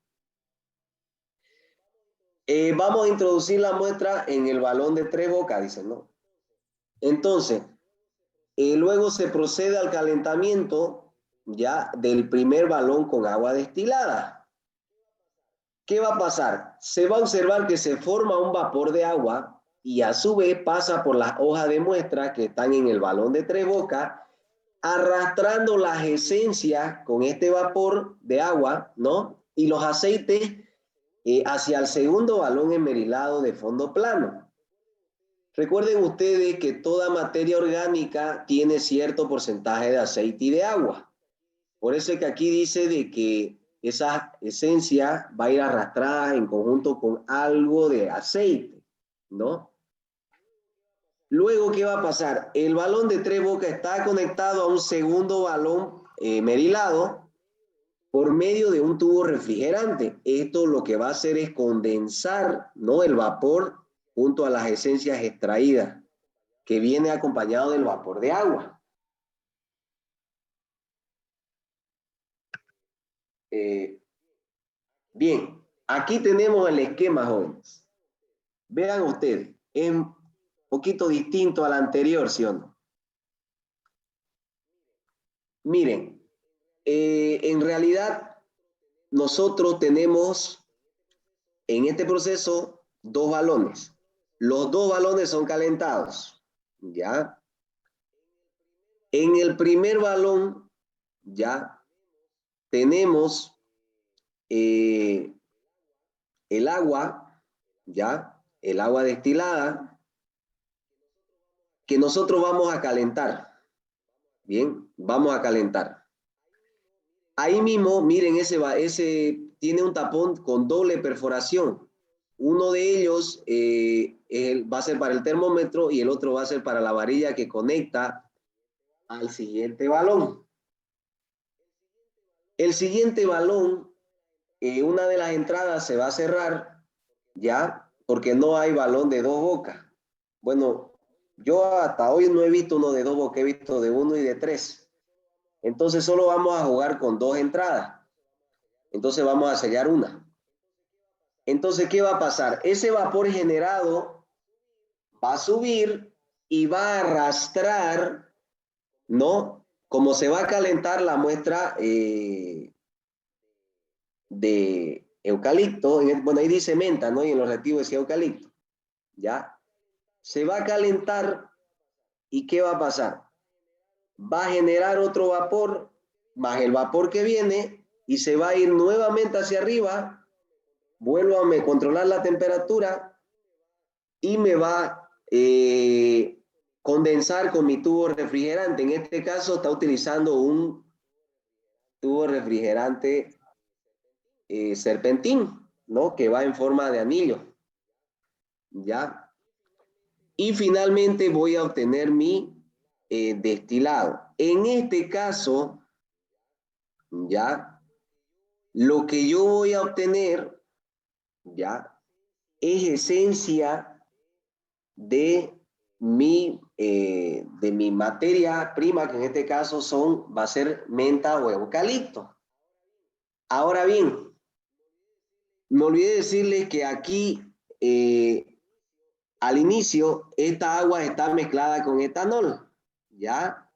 Vamos a introducir la muestra en el balón de 3 bocas, dicen, ¿no? Entonces, luego se procede al calentamiento ya del primer balón con agua destilada. ¿Qué va a pasar? Se va a observar que se forma un vapor de agua y a su vez pasa por las hojas de muestra que están en el balón de 3 bocas, arrastrando las esencias con este vapor de agua, ¿no? Y los aceites hacia el segundo balón esmerilado de fondo plano. Recuerden ustedes que toda materia orgánica tiene cierto porcentaje de aceite y de agua. Por eso es que aquí dice de que esa esencia va a ir arrastrada en conjunto con algo de aceite, ¿no? Luego, ¿qué va a pasar? El balón de 3 bocas está conectado a un segundo balón esmerilado por medio de un tubo refrigerante. Esto lo que va a hacer es condensar, ¿no?, el vapor junto a las esencias extraídas, que viene acompañado del vapor de agua. Bien, aquí tenemos el esquema, jóvenes. Vean ustedes, es un poquito distinto al anterior, ¿sí o no? Miren, en realidad nosotros tenemos en este proceso 2 balones. los dos balones son calentados, ¿ya? En el primer balón, ya, tenemos el agua, ¿ya? El agua destilada que nosotros vamos a calentar. Bien, vamos a calentar. Ahí mismo, miren, ese tiene un tapón con doble perforación. Uno de ellos va a ser para el termómetro y el otro va a ser para la varilla que conecta al siguiente balón. El siguiente balón, una de las entradas se va a cerrar, ¿ya? Porque no hay balón de dos bocas. Bueno, yo hasta hoy no he visto uno de dos bocas, he visto de uno y de tres. Entonces solo vamos a jugar con dos entradas. Entonces vamos a sellar una. Entonces, ¿qué va a pasar? Ese vapor generado va a subir y va a arrastrar, ¿no? Como se va a calentar la muestra de eucalipto, bueno, ahí dice menta, ¿no? Y en los reactivos decía eucalipto, ¿ya? Se va a calentar y ¿qué va a pasar? Va a generar otro vapor, más el vapor que viene, y se va a ir nuevamente hacia arriba, vuelvo a controlar la temperatura y me va a condensar con mi tubo refrigerante. En este caso está utilizando un tubo refrigerante serpentín, ¿no? Que va en forma de anillo, ¿ya? Y finalmente voy a obtener mi destilado. En este caso, ¿ya? Lo que yo voy a obtener, ¿ya? Es esencia de mi materia prima, que en este caso va a ser menta o eucalipto. Ahora bien, me olvidé decirles que aquí, al inicio, esta agua está mezclada con etanol, ¿ya?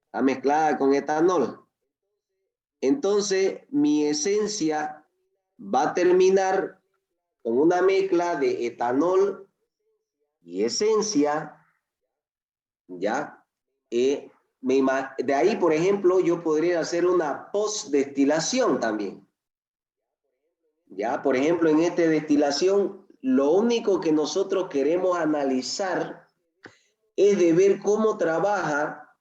Está mezclada con etanol. Entonces, mi esencia va a terminar con una mezcla de etanol y esencia, ¿ya? De ahí, por ejemplo, yo podría hacer una postdestilación también. Ya, por ejemplo, en esta destilación, lo único que nosotros queremos analizar es de ver cómo trabaja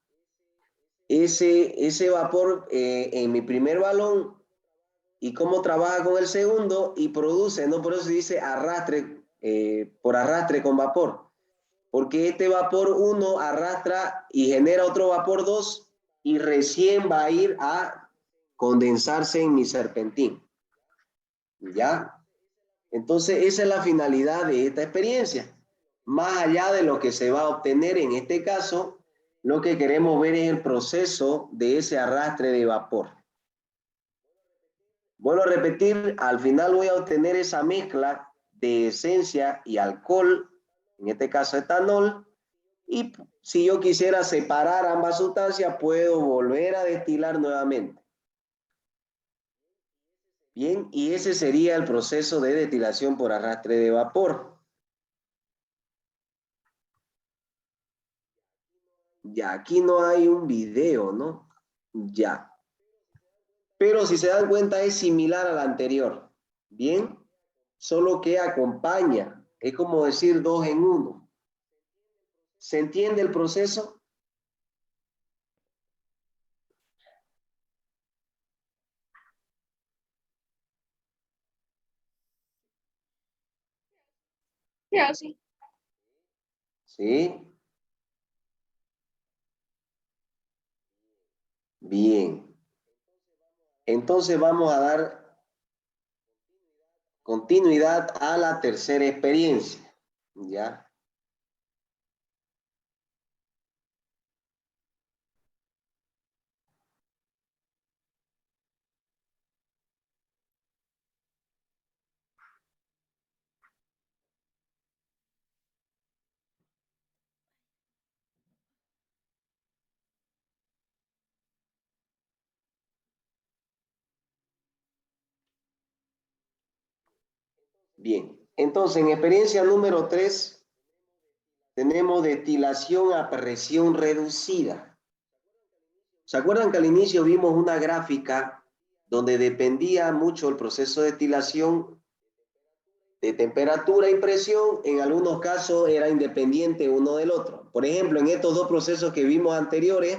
ese vapor en mi primer balón y cómo trabaja con el segundo y produce, ¿no? Por eso se dice arrastre, por arrastre con vapor. Porque este vapor 1 arrastra y genera otro vapor 2 y recién va a ir a condensarse en mi serpentín. ¿Ya? Entonces, esa es la finalidad de esta experiencia. Más allá de lo que se va a obtener en este caso, lo que queremos ver es el proceso de ese arrastre de vapor. Vuelvo a repetir, al final voy a obtener esa mezcla de esencia y alcohol, en este caso etanol, y si yo quisiera separar ambas sustancias, puedo volver a destilar nuevamente. Bien, y ese sería el proceso de destilación por arrastre de vapor. Ya, aquí no hay un video, ¿no? Ya. Pero si se dan cuenta es similar al anterior. Bien, solo que acompaña. Es como decir dos en uno. ¿Se entiende el proceso? Ya, sí. ¿Sí? Bien. Entonces vamos a dar continuidad a la tercera experiencia. ¿Ya? Bien. Entonces, en experiencia número 3, tenemos destilación a presión reducida. ¿Se acuerdan que al inicio vimos una gráfica donde dependía mucho el proceso de destilación de temperatura y presión? En algunos casos era independiente uno del otro. Por ejemplo, en estos dos procesos que vimos anteriores,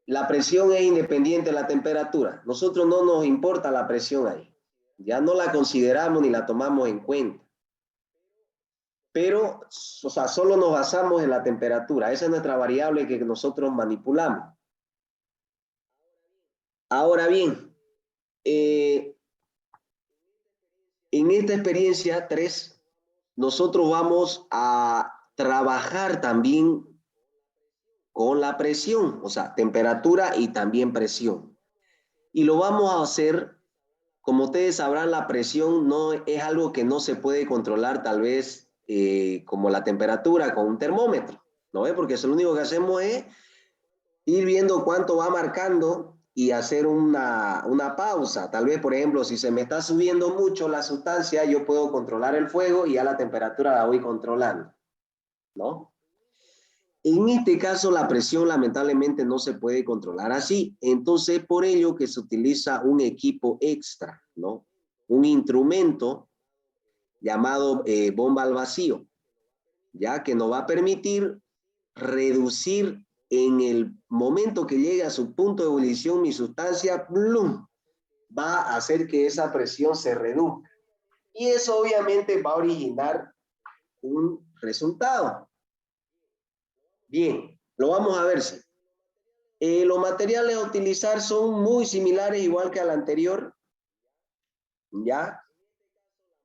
la presión es independiente de la temperatura. Nosotros no nos importa la presión ahí. Ya no la consideramos ni la tomamos en cuenta. Pero, o sea, solo nos basamos en la temperatura. Esa es nuestra variable que nosotros manipulamos. Ahora bien, en esta experiencia 3, nosotros vamos a trabajar también con la presión, o sea, temperatura y también presión. Y lo vamos a hacer, como ustedes sabrán, la presión no es algo que no se puede controlar tal vez como la temperatura con un termómetro, ¿no ve? Porque eso lo único que hacemos es ir viendo cuánto va marcando y hacer una pausa. Tal vez, por ejemplo, si se me está subiendo mucho la sustancia, yo puedo controlar el fuego y ya la temperatura la voy controlando, ¿no? En este caso, la presión lamentablemente no se puede controlar así. Entonces, por ello que se utiliza un equipo extra, ¿no? Un instrumento llamado bomba al vacío, ya que nos va a permitir reducir en el momento que llegue a su punto de ebullición mi sustancia, ¡blum!, va a hacer que esa presión se reduzca. Y eso obviamente va a originar un resultado. Bien, lo vamos a ver. Los materiales a utilizar son muy similares, igual que al anterior, ¿ya?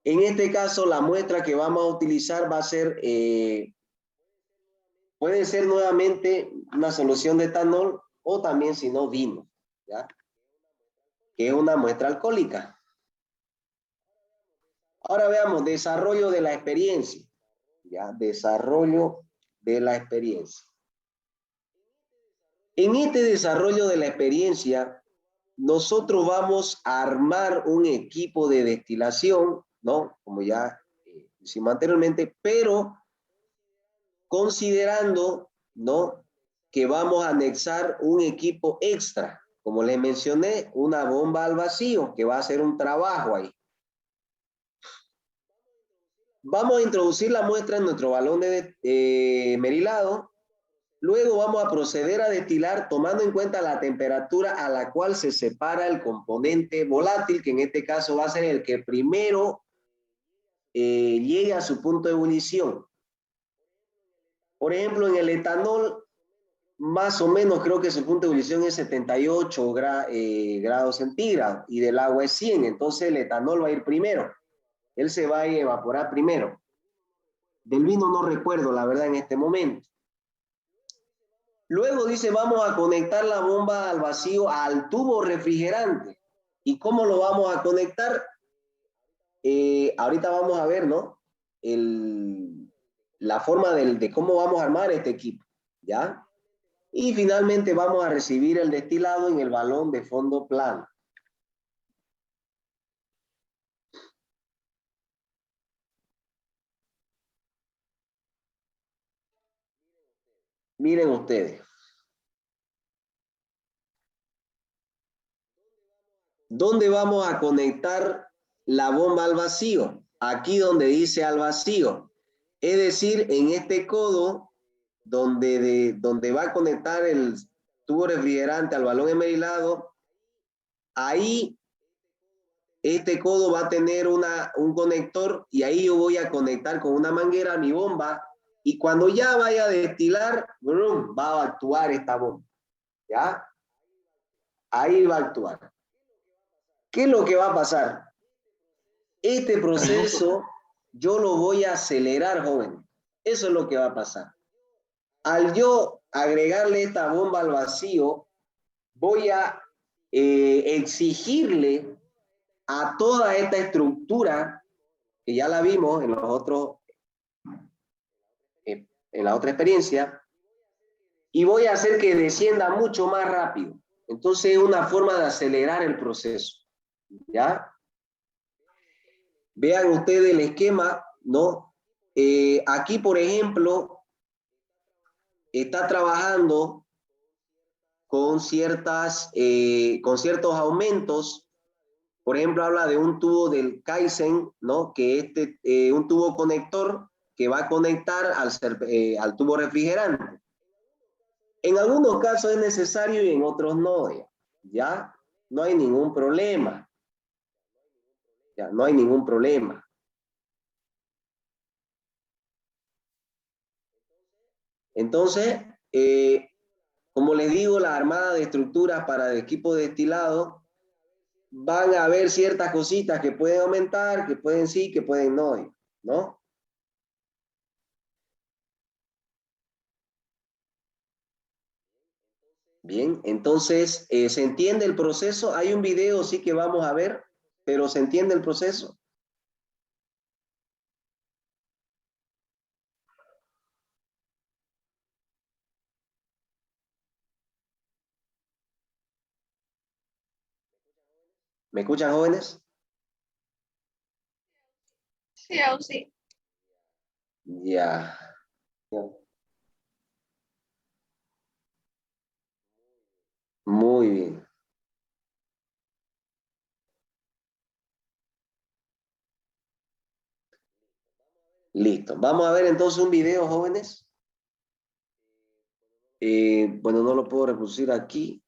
En este caso, la muestra que vamos a utilizar va a ser, puede ser nuevamente una solución de etanol o también, si no, vino, ¿ya? Que es una muestra alcohólica. Ahora veamos, desarrollo de la experiencia, ¿ya? Desarrollo de la experiencia. En este desarrollo de la experiencia, nosotros vamos a armar un equipo de destilación, ¿no? Como ya hicimos anteriormente, pero considerando, ¿no?, que vamos a anexar un equipo extra. Como les mencioné, una bomba al vacío, que va a hacer un trabajo ahí. Vamos a introducir la muestra en nuestro balón de merilado. Luego vamos a proceder a destilar tomando en cuenta la temperatura a la cual se separa el componente volátil, que en este caso va a ser el que primero llegue a su punto de ebullición. Por ejemplo, en el etanol, más o menos creo que su punto de ebullición es 78 grados centígrados y del agua es 100. Entonces el etanol va a ir primero. Él se va a evaporar primero. Del vino no recuerdo, la verdad, en este momento. Luego dice, vamos a conectar la bomba al vacío al tubo refrigerante. ¿Y cómo lo vamos a conectar? Ahorita vamos a ver, ¿no?, la forma de cómo vamos a armar este equipo, ¿ya? Y finalmente vamos a recibir el destilado en el balón de fondo plano. Miren ustedes. ¿Dónde vamos a conectar la bomba al vacío? Aquí donde dice al vacío. Es decir, en este codo donde va a conectar el tubo refrigerante al balón emerilado, ahí este codo va a tener un conector y ahí yo voy a conectar con una manguera a mi bomba y cuando ya vaya a destilar, ¡brum!, va a actuar esta bomba, ¿ya? Ahí va a actuar. ¿Qué es lo que va a pasar? Este proceso yo lo voy a acelerar, joven. Eso es lo que va a pasar. Al yo agregarle esta bomba al vacío, voy a exigirle a toda esta estructura, que ya la vimos en la otra experiencia, y voy a hacer que descienda mucho más rápido. Entonces es una forma de acelerar el proceso, ¿ya? Vean ustedes el esquema, ¿no? aquí, por ejemplo, está trabajando con con ciertos aumentos. Por ejemplo, habla de un tubo del Kaizen, ¿no? Que un tubo conector que va a conectar al tubo refrigerante. En algunos casos es necesario y en otros no, ¿ya? No hay ningún problema. Ya, no hay ningún problema. Entonces, como les digo, la armada de estructuras para el equipo de destilado van a haber ciertas cositas que pueden aumentar, que pueden sí, que pueden no, ¿no? Bien, entonces, ¿se entiende el proceso? Hay un video, sí, que vamos a ver, pero ¿se entiende el proceso? ¿Me escuchan, jóvenes? Sí, aún sí. Ya. Muy bien. Listo. Vamos a ver entonces un video, jóvenes. Bueno, no lo puedo reproducir aquí.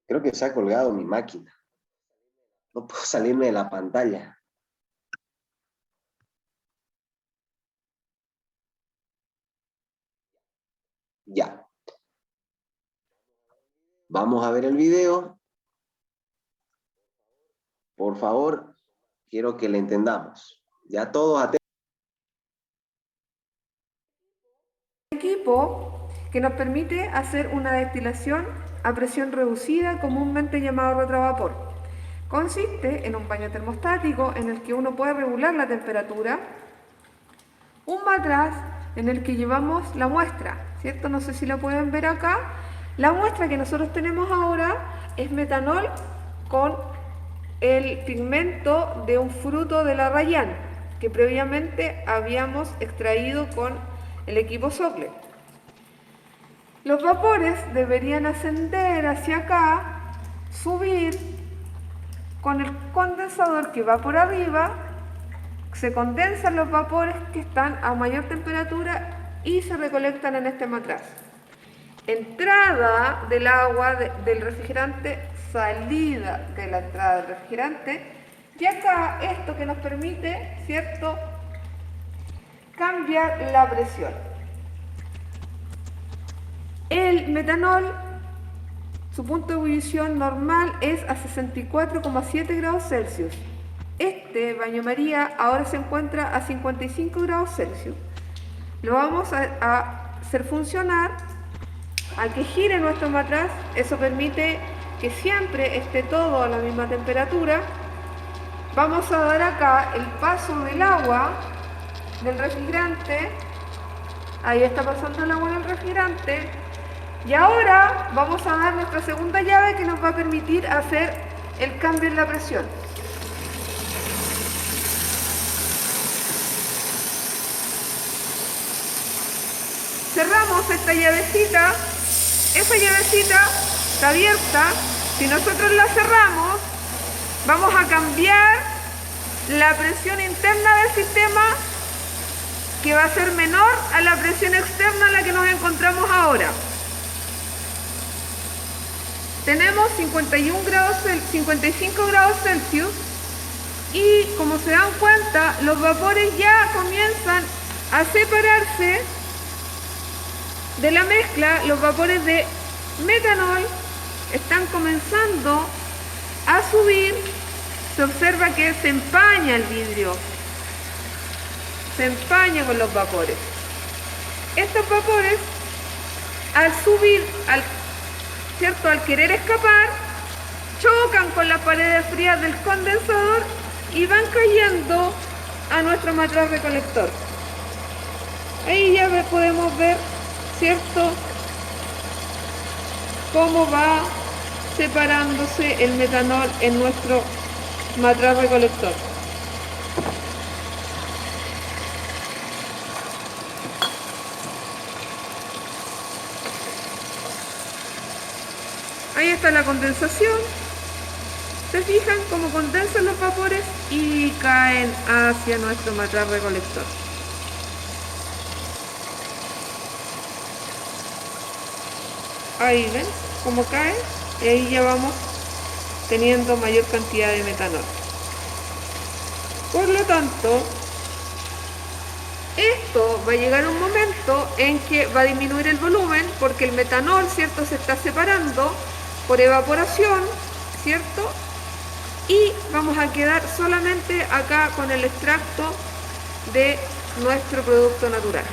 Creo que se ha colgado mi máquina. No puedo salirme de la pantalla. Ya. Vamos a ver el video. Por favor, quiero que le entendamos. Ya todos atentos. Equipo que nos permite hacer una destilación a presión reducida, comúnmente llamado retrovapor. Consiste en un baño termostático en el que uno puede regular la temperatura, un matraz en el que llevamos la muestra, ¿cierto? No sé si la pueden ver acá. La muestra que nosotros tenemos ahora es metanol con el pigmento de un fruto de la Rayán que previamente habíamos extraído con el equipo Socle. Los vapores deberían ascender hacia acá, subir con el condensador que va por arriba, se condensan los vapores que están a mayor temperatura y se recolectan en este matraz. Entrada del agua del refrigerante, salida de la entrada del refrigerante, y acá esto que nos permite, ¿cierto?, cambiar la presión. El metanol, su punto de ebullición normal es a 64,7 grados Celsius. Este baño María ahora se encuentra a 55 grados Celsius. Lo vamos a hacer funcionar al que gire nuestro matraz. Eso permite que siempre esté todo a la misma temperatura. Vamos a dar acá el paso del agua del refrigerante. Ahí está pasando el agua en el refrigerante. Y ahora vamos a dar nuestra segunda llave que nos va a permitir hacer el cambio en la presión. Cerramos esta llavecita. Esa llavecita está abierta. Si nosotros la cerramos, vamos a cambiar la presión interna del sistema, que va a ser menor a la presión externa a la que nos encontramos ahora. Tenemos 55 grados Celsius y, como se dan cuenta, los vapores ya comienzan a separarse de la mezcla. Los vapores de metanol están comenzando a subir. Se observa que se empaña el vidrio, se empaña con los vapores. Estos vapores, al subir, al querer escapar, chocan con las paredes frías del condensador y van cayendo a nuestro matraz recolector. Ahí ya podemos ver, ¿cierto?, cómo va separándose el metanol en nuestro matraz recolector. Ahí está la condensación. Se fijan cómo condensan los vapores y caen hacia nuestro matraz recolector. Ahí ven cómo cae y ahí ya vamos teniendo mayor cantidad de metanol. Por lo tanto, esto va a llegar un momento en que va a disminuir el volumen porque el metanol, ¿cierto?, se está separando por evaporación, ¿cierto? Y vamos a quedar solamente acá con el extracto de nuestro producto natural.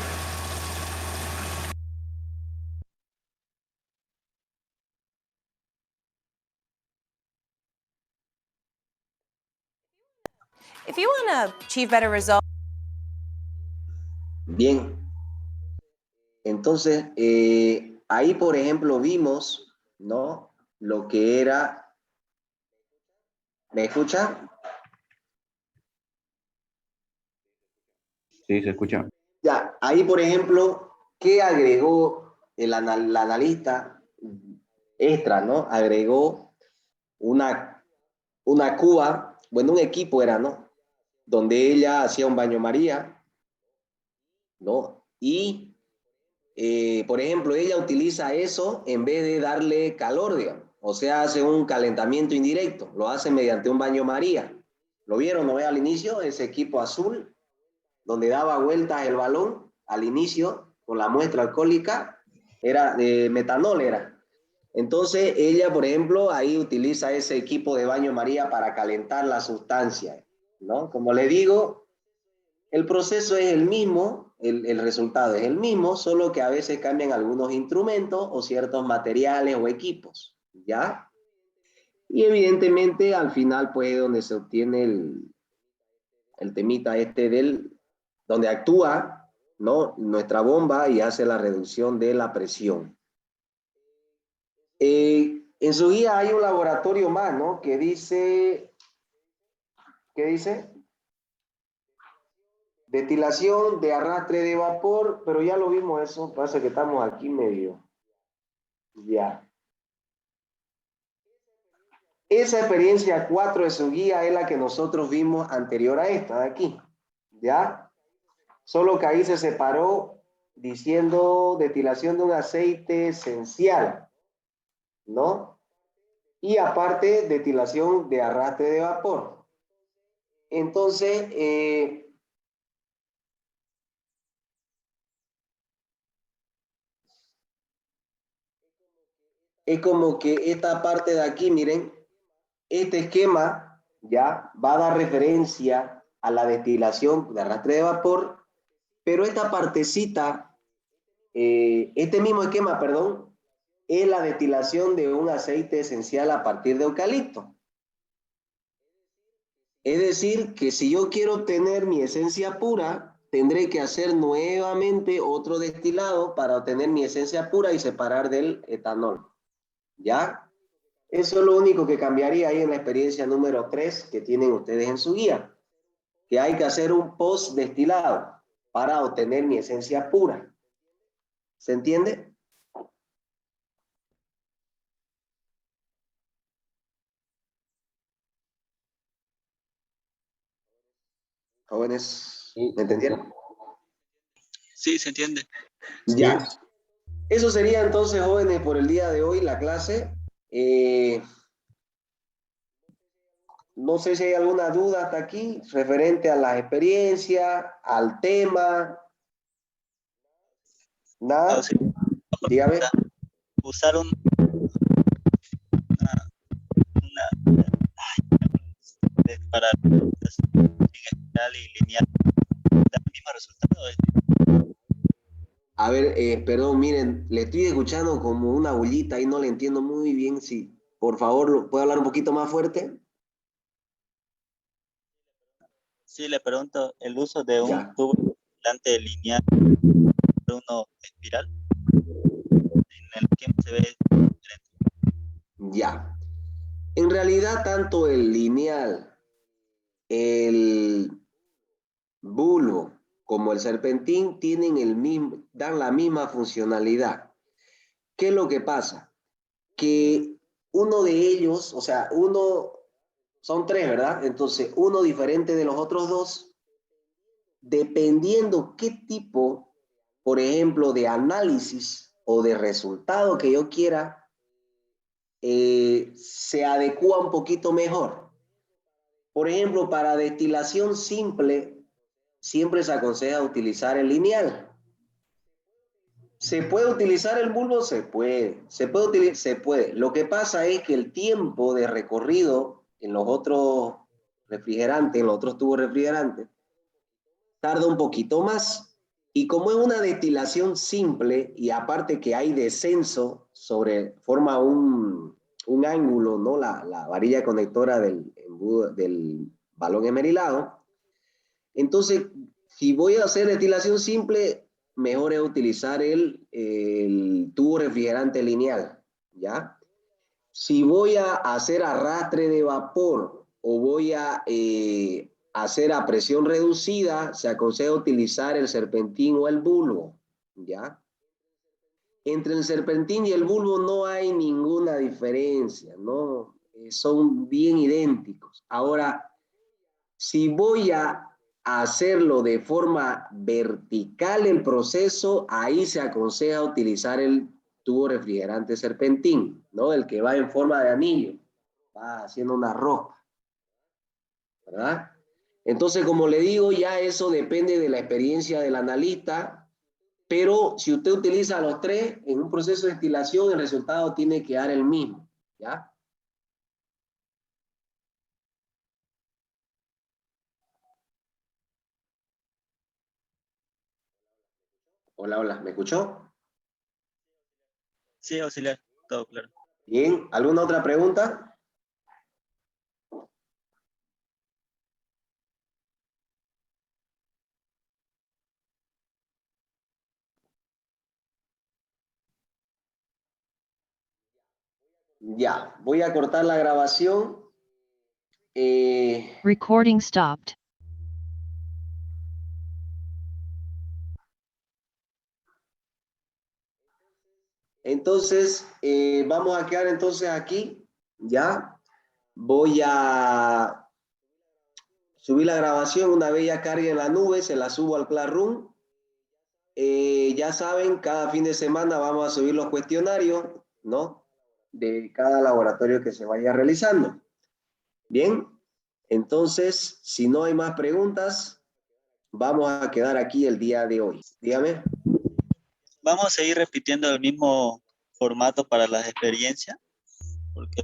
If you want to achieve better results. Bien. Entonces, ahí, por ejemplo, vimos, ¿no? Lo que era... ¿Me escuchan? Sí, se escucha. Ya, ahí, por ejemplo, ¿qué agregó el analista extra, ¿no? Agregó una cuba, bueno, un equipo era, ¿no? Donde ella hacía un baño María, ¿no? Y, por ejemplo, ella utiliza eso en vez de darle calor, digamos. O sea, hace un calentamiento indirecto, lo hace mediante un baño María. ¿Lo vieron, no ve al inicio? Ese equipo azul, donde daba vueltas el balón al inicio con la muestra alcohólica, era de metanol, era. Entonces ella, por ejemplo, ahí utiliza ese equipo de baño María para calentar la sustancia, ¿no? Como le digo, el proceso es el mismo, el resultado es el mismo, solo que a veces cambian algunos instrumentos o ciertos materiales o equipos, ¿ya? Y evidentemente al final, pues, donde se obtiene el temita este donde actúa, ¿no?, nuestra bomba y hace la reducción de la presión. En su guía hay un laboratorio más, ¿no?, que dice, ¿qué dice? Destilación de arrastre de vapor, pero ya lo vimos eso, pasa que estamos aquí medio, ya. Esa experiencia 4 de su guía es la que nosotros vimos anterior a esta de aquí, ¿ya? Solo que ahí se separó diciendo destilación de un aceite esencial, ¿no? Y aparte, destilación de arrastre de vapor. Entonces, es como que esta parte de aquí, miren, este esquema ya va a dar referencia a la destilación de arrastre de vapor, pero esta partecita, este mismo esquema, perdón, es la destilación de un aceite esencial a partir de eucalipto. Es decir, que si yo quiero obtener mi esencia pura, tendré que hacer nuevamente otro destilado para obtener mi esencia pura y separar del etanol. ¿Ya? Eso es lo único que cambiaría ahí en la experiencia número 3 que tienen ustedes en su guía, que hay que hacer un post destilado para obtener mi esencia pura. ¿Se entiende? Jóvenes, ¿me entendieron? Sí, se entiende. Ya. Eso sería entonces, jóvenes, por el día de hoy la clase. No sé si hay alguna duda hasta aquí referente a las experiencias, al tema. ¿Nada? No, sí. Dígame. Usar una para general y lineal, da el mismo resultado. A ver, perdón, miren, le estoy escuchando como una bullita y no le entiendo muy bien. Si, por favor, ¿puede hablar un poquito más fuerte? Sí, le pregunto, el uso de un Ya. tubo delante lineal, uno espiral, en el que se ve diferente. Ya. En realidad, tanto el lineal el bulbo como el serpentín dan la misma funcionalidad. ¿Qué es lo que pasa? Que uno de ellos, o sea, son tres, ¿verdad? Entonces, uno diferente de los otros dos, dependiendo qué tipo, por ejemplo, de análisis o de resultado que yo quiera, se adecua un poquito mejor. Por ejemplo, para destilación simple, siempre se aconseja utilizar el lineal. ¿Se puede utilizar el bulbo? Se puede. Se puede. Lo que pasa es que el tiempo de recorrido en los otros refrigerantes, en los otros tubos refrigerantes, tarda un poquito más. Y como es una destilación simple, y aparte que hay descenso forma un ángulo, ¿no? La varilla conectora del balón esmerilado. Entonces, si voy a hacer destilación simple, mejor es utilizar el tubo refrigerante lineal, ¿ya? Si voy a hacer arrastre de vapor o voy a hacer a presión reducida, se aconseja utilizar el serpentín o el bulbo, ¿ya? Entre el serpentín y el bulbo no hay ninguna diferencia, ¿no? Son bien idénticos. Ahora, si voy a hacerlo de forma vertical el proceso, ahí se aconseja utilizar el tubo refrigerante serpentín, ¿no? El que va en forma de anillo, va haciendo una roca, ¿verdad? Entonces, como le digo, ya eso depende de la experiencia del analista, pero si usted utiliza los tres en un proceso de destilación, el resultado tiene que dar el mismo, ¿ya? Hola, hola, ¿me escuchó? Sí, auxiliar, todo claro. Bien, ¿alguna otra pregunta? Ya, voy a cortar la grabación. Recording stopped. Entonces, vamos a quedar entonces aquí, ¿ya? Voy a subir la grabación una vez ya cargue en la nube, se la subo al Classroom. Ya saben, cada fin de semana vamos a subir los cuestionarios, ¿no? De cada laboratorio que se vaya realizando. Bien, entonces, si no hay más preguntas, vamos a quedar aquí el día de hoy. Dígame. Vamos a seguir repitiendo el mismo formato para las experiencias, porque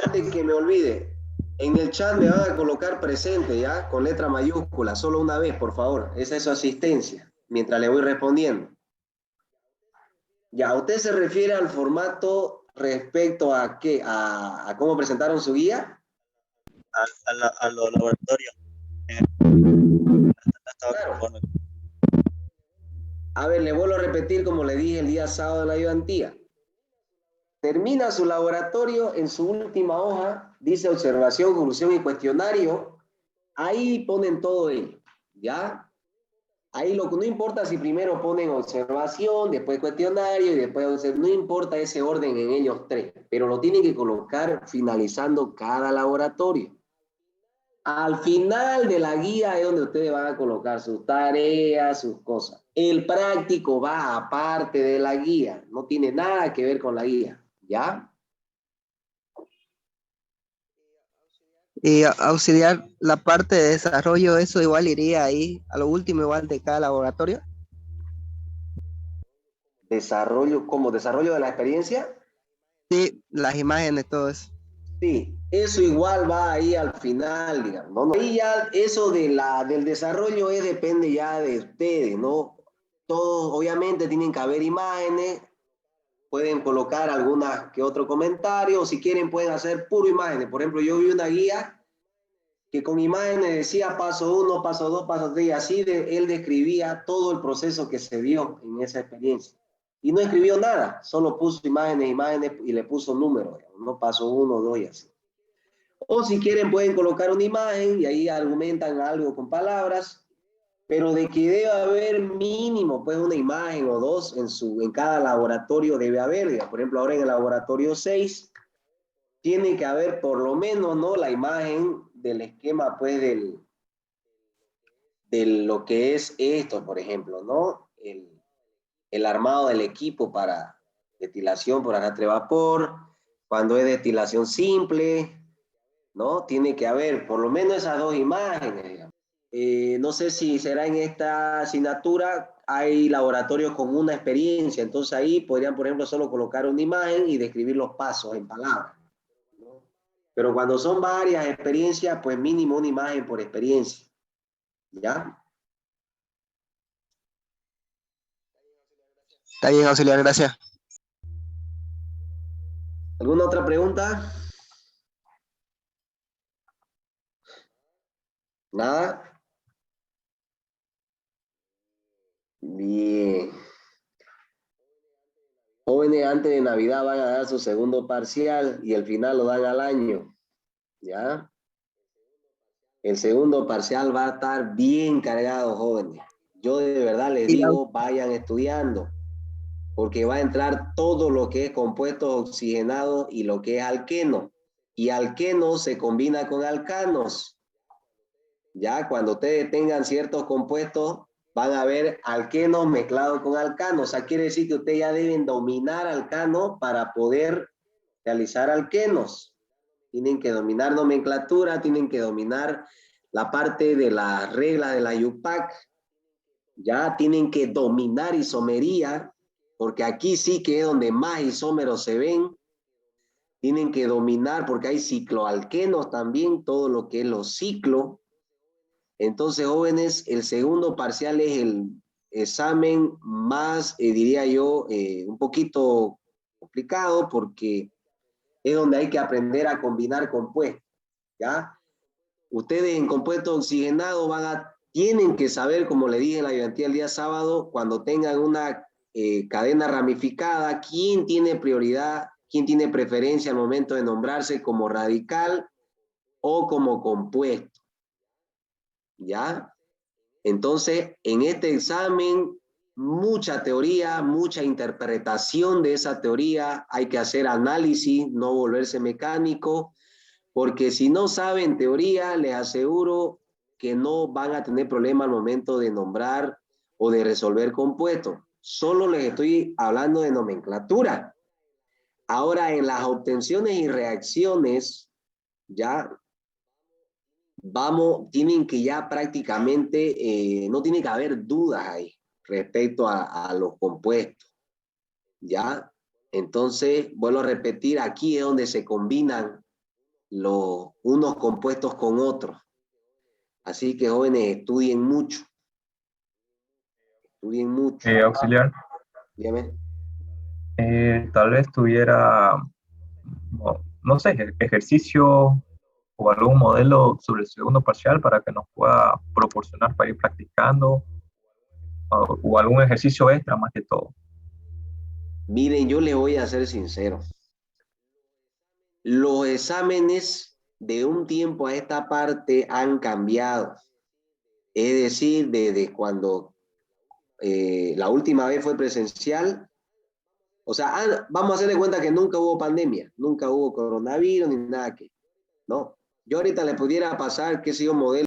Antes que me olvide, en el chat me van a colocar presente, ¿ya? Con letra mayúscula, solo una vez, por favor. Esa es su asistencia, mientras le voy respondiendo. Ya, ¿usted se refiere al formato respecto a qué? ¿A cómo presentaron su guía? a los laboratorios. Claro. A ver, le vuelvo a repetir como le dije el día sábado en la ayudantía. Termina su laboratorio, en su última hoja, dice observación, conclusión y cuestionario. Ahí ponen todo ello, ¿ya? Ahí lo que no importa si primero ponen observación, después cuestionario y después no importa ese orden en ellos tres, pero lo tienen que colocar finalizando cada laboratorio. Al final de la guía es donde ustedes van a colocar sus tareas, sus cosas. El práctico va aparte de la guía, no tiene nada que ver con la guía, ¿ya? Y auxiliar la parte de desarrollo, eso igual iría ahí a lo último igual de cada laboratorio. Desarrollo, ¿cómo? ¿Desarrollo de la experiencia? Sí, las imágenes, todo eso. Sí, eso igual va ahí al final, digamos, ¿no? Ahí ya eso del desarrollo depende ya de ustedes, ¿no? Todos obviamente tienen que haber imágenes, pueden colocar algunas que otro comentario, o si quieren pueden hacer puro imágenes. Por ejemplo, yo vi una guía que con imágenes decía paso 1, paso 2, paso 3, y así él describía todo el proceso que se vio en esa experiencia. Y no escribió nada, solo puso imágenes y le puso números, no paso 1, 2 y así. O si quieren pueden colocar una imagen y ahí argumentan algo con palabras, pero de que debe haber mínimo pues una imagen o dos en cada laboratorio debe haber. Digamos. Por ejemplo, ahora en el laboratorio 6 tiene que haber por lo menos, ¿no?, la imagen del esquema pues de lo que es esto, por ejemplo, ¿no? El armado del equipo para destilación por arrastre de vapor, cuando es destilación simple, ¿no? Tiene que haber por lo menos esas dos imágenes, digamos. No sé si será en esta asignatura, hay laboratorios con una experiencia, entonces ahí podrían, por ejemplo, solo colocar una imagen y describir los pasos en palabras, ¿no? Pero cuando son varias experiencias, pues mínimo una imagen por experiencia, ¿ya? Está bien, auxiliar, gracias. ¿Alguna otra pregunta? ¿Nada? Bien. Jóvenes antes de Navidad van a dar su segundo parcial y el final lo dan al año, ¿ya? El segundo parcial va a estar bien cargado, jóvenes. Yo de verdad les Y, digo, vayan estudiando, porque va a entrar todo lo que es compuestos oxigenados y lo que es alqueno. Y alqueno se combina con alcanos. Ya cuando ustedes tengan ciertos compuestos, van a ver alquenos mezclados con alcanos. O sea, quiere decir que ustedes ya deben dominar alcano para poder realizar alquenos. Tienen que dominar nomenclatura, tienen que dominar la parte de las reglas de la UPAC, ya tienen que dominar isomería, porque aquí sí que es donde más isómeros se ven. Tienen que dominar, porque hay cicloalquenos también, todo lo que es los ciclos. Entonces, jóvenes, el segundo parcial es el examen más, diría yo, un poquito complicado, porque es donde hay que aprender a combinar compuestos, ¿ya? Ustedes en compuesto oxigenado tienen que saber, como le dije en la ayudantía el día sábado, cuando tengan una cadena ramificada, quién tiene prioridad, quién tiene preferencia al momento de nombrarse como radical o como compuesto, ¿ya? Entonces, en este examen, mucha teoría, mucha interpretación de esa teoría, hay que hacer análisis, no volverse mecánico, porque si no saben teoría, les aseguro que no van a tener problema al momento de nombrar o de resolver compuestos. Solo les estoy hablando de nomenclatura. Ahora, en las obtenciones y reacciones, ya tienen que ya prácticamente, no tiene que haber dudas ahí respecto a los compuestos, ¿ya? Entonces, vuelvo a repetir, aquí es donde se combinan unos compuestos con otros. Así que jóvenes, estudien mucho. Estudien mucho. Auxiliar, Dígame. tal vez tuviera, no sé, ejercicio o algún modelo sobre el segundo parcial para que nos pueda proporcionar para ir practicando o algún ejercicio extra más que todo. Miren, yo les voy a ser sincero. Los exámenes de un tiempo a esta parte han cambiado. Es decir, desde cuando la última vez fue presencial, o sea, vamos a hacer de cuenta que nunca hubo pandemia, nunca hubo coronavirus ni nada que, ¿no? Yo ahorita le pudiera pasar, qué sé yo, modelo